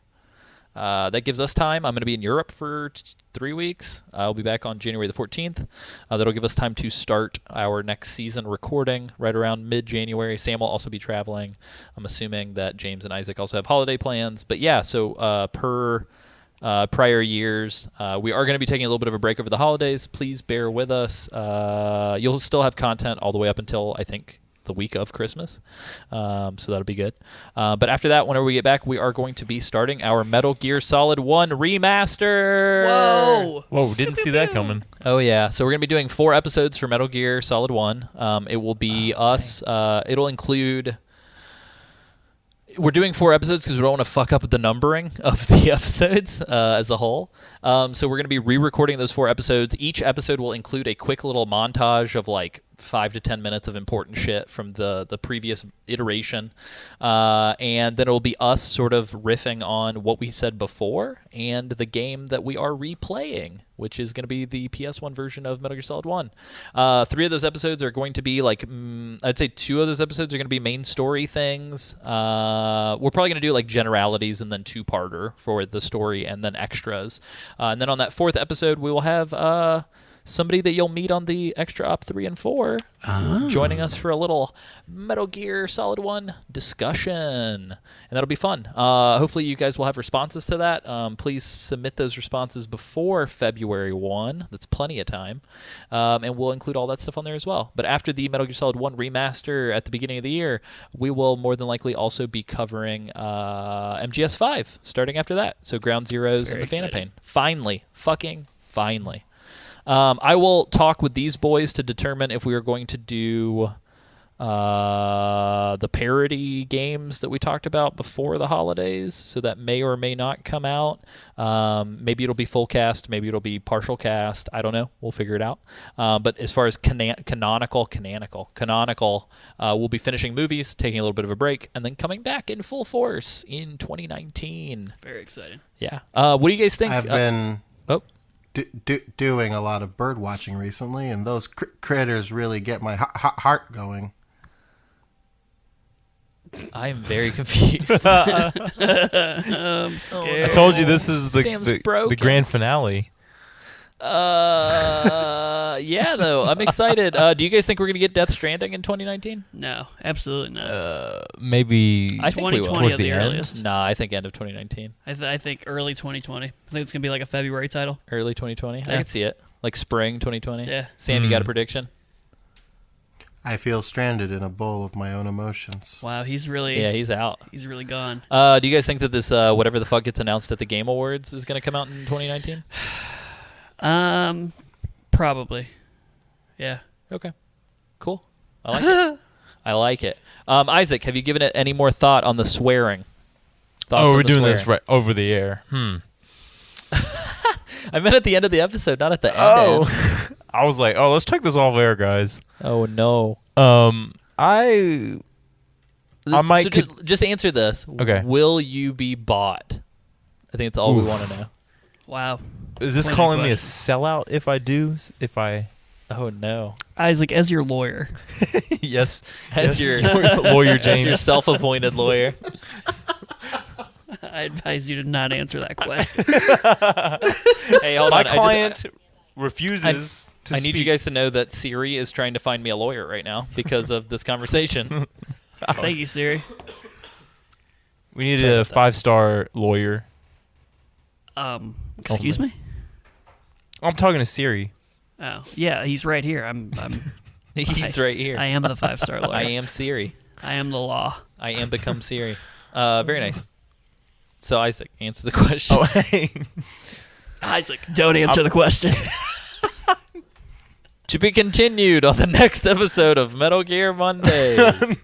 [SPEAKER 1] That gives us time. I'm going to be in Europe for 3 weeks. I'll be back on January the 14th. That'll give us time to start our next season recording right around mid-January. Sam will also be traveling. I'm assuming that James and Isaac also have holiday plans. But yeah, so per prior years, we are going to be taking a little bit of a break over the holidays. Please bear with us. You'll still have content all the way up until, I think, the week of Christmas, so that'll be good. But after that, whenever we get back, we are going to be starting our Metal Gear Solid 1 remaster.
[SPEAKER 2] Whoa.
[SPEAKER 4] Didn't see that coming.
[SPEAKER 1] Oh yeah, so we're gonna be doing 4 episodes for Metal Gear Solid 1. It will be us. It'll include. We're doing 4 episodes because we don't want to fuck up the numbering of the episodes as a whole. So we're going to be re-recording those 4 episodes. Each episode will include a quick little montage of like 5 to 10 minutes of important shit from the previous iteration. And then it will be us sort of riffing on what we said before and the game that we are replaying, which is going to be the PS1 version of Metal Gear Solid 1. 3 of those episodes are going to be like, I'd say 2 of those episodes are going to be main story things. We're probably going to do like generalities and then 2-parter for the story and then extras. And then on that 4th episode, we will have somebody that you'll meet on the Extra Op 3 and 4 joining us for a little Metal Gear Solid 1 discussion. And that'll be fun. Hopefully you guys will have responses to that. Please submit those responses before February 1. That's plenty of time. And we'll include all that stuff on there as well. But after the Metal Gear Solid 1 remaster at the beginning of the year, we will more than likely also be covering MGS 5 starting after that. So Ground Zeroes and the Phantom Pain. Finally. Fucking finally. I will talk with these boys to determine if we are going to do the parody games that we talked about before the holidays, so that may or may not come out. Maybe it'll be full cast, maybe it'll be partial cast. I don't know. We'll figure it out. But as far as canonical, we'll be finishing movies, taking a little bit of a break, and then coming back in full force in 2019.
[SPEAKER 2] Very exciting.
[SPEAKER 1] Yeah. What do you guys think?
[SPEAKER 3] I've been
[SPEAKER 1] Oh,
[SPEAKER 3] doing a lot of bird watching recently, and those critters really get my heart going.
[SPEAKER 1] I am very confused.
[SPEAKER 2] I'm
[SPEAKER 4] I
[SPEAKER 2] scared.
[SPEAKER 4] told you this is
[SPEAKER 1] Sam's
[SPEAKER 4] the
[SPEAKER 1] broken.
[SPEAKER 4] grand finale.
[SPEAKER 1] Yeah, though. I'm excited. Do you guys think we're going to get Death Stranding in 2019?
[SPEAKER 2] No, absolutely not.
[SPEAKER 4] Maybe
[SPEAKER 1] I think we will.
[SPEAKER 2] 2020
[SPEAKER 4] Towards
[SPEAKER 2] at the
[SPEAKER 4] the end?
[SPEAKER 2] earliest.
[SPEAKER 1] Nah, I think end of 2019.
[SPEAKER 2] I think early 2020. I think it's gonna be like a February title.
[SPEAKER 1] Early 2020. I
[SPEAKER 2] Yeah.
[SPEAKER 1] can see it. Like spring 2020.
[SPEAKER 2] Yeah.
[SPEAKER 1] Sam, you got a prediction?
[SPEAKER 3] I feel stranded in a bowl of my own emotions.
[SPEAKER 2] Wow, he's really
[SPEAKER 1] Yeah, he's out.
[SPEAKER 2] he's really gone.
[SPEAKER 1] Do you guys think that this whatever the fuck gets announced at the Game Awards is going to come out in 2019?
[SPEAKER 2] Probably. Yeah.
[SPEAKER 1] Okay. Cool. I like it. I like it. Isaac, have you given it any more thought on the swearing? Thoughts
[SPEAKER 4] Oh,
[SPEAKER 1] on
[SPEAKER 4] we're
[SPEAKER 1] the
[SPEAKER 4] doing this
[SPEAKER 1] swearing?
[SPEAKER 4] right over the air.
[SPEAKER 1] I meant at the end of the episode, not at the end.
[SPEAKER 4] Oh, I was like, let's check this off air, guys.
[SPEAKER 1] Oh no.
[SPEAKER 4] I might
[SPEAKER 1] So just answer this.
[SPEAKER 4] Okay.
[SPEAKER 1] Will you be bought? I think that's all we want to know.
[SPEAKER 2] Wow.
[SPEAKER 4] is this
[SPEAKER 2] Pointed
[SPEAKER 4] calling me a
[SPEAKER 2] question.
[SPEAKER 4] sellout if I do? If I
[SPEAKER 1] Oh no.
[SPEAKER 2] Isaac, as your lawyer,
[SPEAKER 4] yes,
[SPEAKER 1] As
[SPEAKER 4] yes,
[SPEAKER 1] your
[SPEAKER 4] lawyer
[SPEAKER 1] as your
[SPEAKER 4] James.
[SPEAKER 1] self-appointed lawyer.
[SPEAKER 2] I advise you to not answer that question.
[SPEAKER 1] Hey, hold
[SPEAKER 4] My
[SPEAKER 1] on.
[SPEAKER 4] client refuses to
[SPEAKER 1] I
[SPEAKER 4] speak.
[SPEAKER 1] need you guys to know that Siri is trying to find me a lawyer right now because of this conversation.
[SPEAKER 2] Thank you, Siri.
[SPEAKER 4] We need
[SPEAKER 1] Sorry
[SPEAKER 4] a
[SPEAKER 1] about that.
[SPEAKER 4] 5-star lawyer.
[SPEAKER 2] Excuse me?
[SPEAKER 4] I'm talking to Siri.
[SPEAKER 2] Oh, yeah, he's right here. I'm
[SPEAKER 1] He's right here.
[SPEAKER 2] I am the 5-star lawyer.
[SPEAKER 1] I am Siri.
[SPEAKER 2] I am the law.
[SPEAKER 1] I am become Siri. Very nice. So Isaac, answer the question.
[SPEAKER 4] Oh, hey.
[SPEAKER 2] Isaac, don't answer the question.
[SPEAKER 1] To be continued on the next episode of Metal Gear Mondays.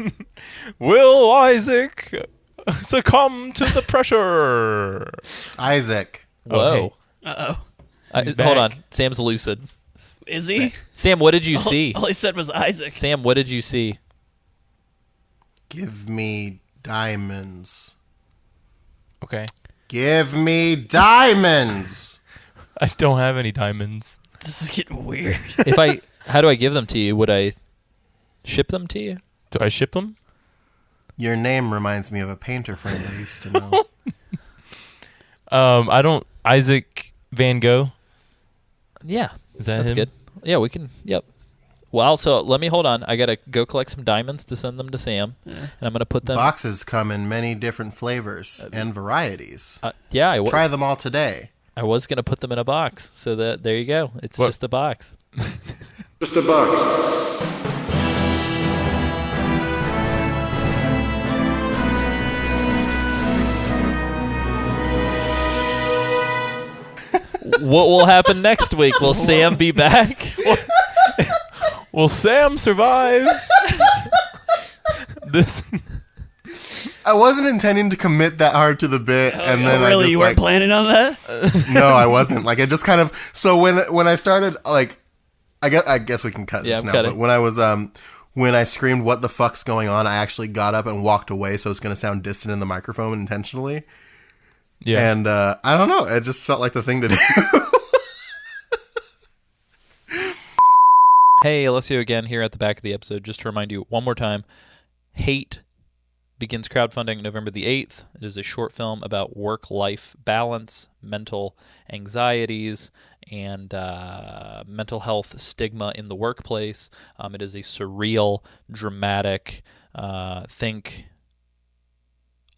[SPEAKER 4] Will Isaac succumb to the pressure?
[SPEAKER 3] Isaac,
[SPEAKER 1] Whoa.
[SPEAKER 2] Uh-oh.
[SPEAKER 4] He's
[SPEAKER 1] Hold on.
[SPEAKER 4] back.
[SPEAKER 1] Sam's lucid.
[SPEAKER 2] Is he?
[SPEAKER 1] Sam, what did you see?
[SPEAKER 2] All he said was Isaac.
[SPEAKER 1] Sam, what did you see?
[SPEAKER 3] give me diamonds.
[SPEAKER 4] Okay.
[SPEAKER 3] Give me diamonds.
[SPEAKER 4] I don't have any diamonds.
[SPEAKER 2] This is getting weird.
[SPEAKER 1] How do I give them to you? Would I ship them to you?
[SPEAKER 4] Do I ship them?
[SPEAKER 3] Your name reminds me of a painter friend I used to know.
[SPEAKER 4] I don't. Isaac Van Gogh.
[SPEAKER 1] Yeah.
[SPEAKER 4] Is that
[SPEAKER 1] That's
[SPEAKER 4] him?
[SPEAKER 1] good. Yeah, we can. Yep. Well, so let me hold on. I gotta go collect some diamonds to send them to Sam, and I'm gonna put them.
[SPEAKER 3] Boxes come in many different flavors and varieties.
[SPEAKER 1] Yeah,
[SPEAKER 3] Try them all today.
[SPEAKER 1] I was gonna put them in a box, so that there you go. It's
[SPEAKER 4] What?
[SPEAKER 1] just a box.
[SPEAKER 6] Just a box.
[SPEAKER 1] What will happen next week? Will Sam be back?
[SPEAKER 4] Will Sam survive? this.
[SPEAKER 3] I wasn't intending to commit that hard to the bit, and then
[SPEAKER 2] really,
[SPEAKER 3] I just
[SPEAKER 2] you
[SPEAKER 3] like,
[SPEAKER 2] weren't planning on that?
[SPEAKER 3] no, I wasn't. Like, it just kind of. So when I started, like, I guess we can cut
[SPEAKER 1] Yeah,
[SPEAKER 3] this
[SPEAKER 1] I'm
[SPEAKER 3] now.
[SPEAKER 1] cutting.
[SPEAKER 3] But when I was when I screamed, "What the fuck's going on?" I actually got up and walked away, so it's gonna sound distant in the microphone intentionally.
[SPEAKER 4] Yeah.
[SPEAKER 3] And I don't know. It just felt like the thing to do.
[SPEAKER 1] Hey, Alessio again here at the back of the episode. Just to remind you one more time, Hate begins crowdfunding November the 8th. It is a short film about work-life balance, mental anxieties, and mental health stigma in the workplace. It is a surreal, dramatic, think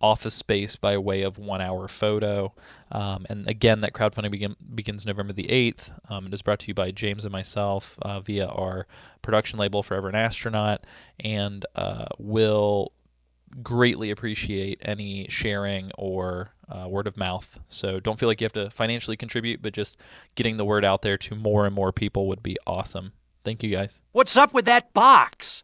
[SPEAKER 1] Office Space by way of 1 hour photo. And again, that crowdfunding begins November the 8th. It is brought to you by James and myself via our production label, Forever an Astronaut, and will greatly appreciate any sharing or word of mouth. So don't feel like you have to financially contribute, but just getting the word out there to more and more people would be awesome. Thank you, guys.
[SPEAKER 7] What's up with that box?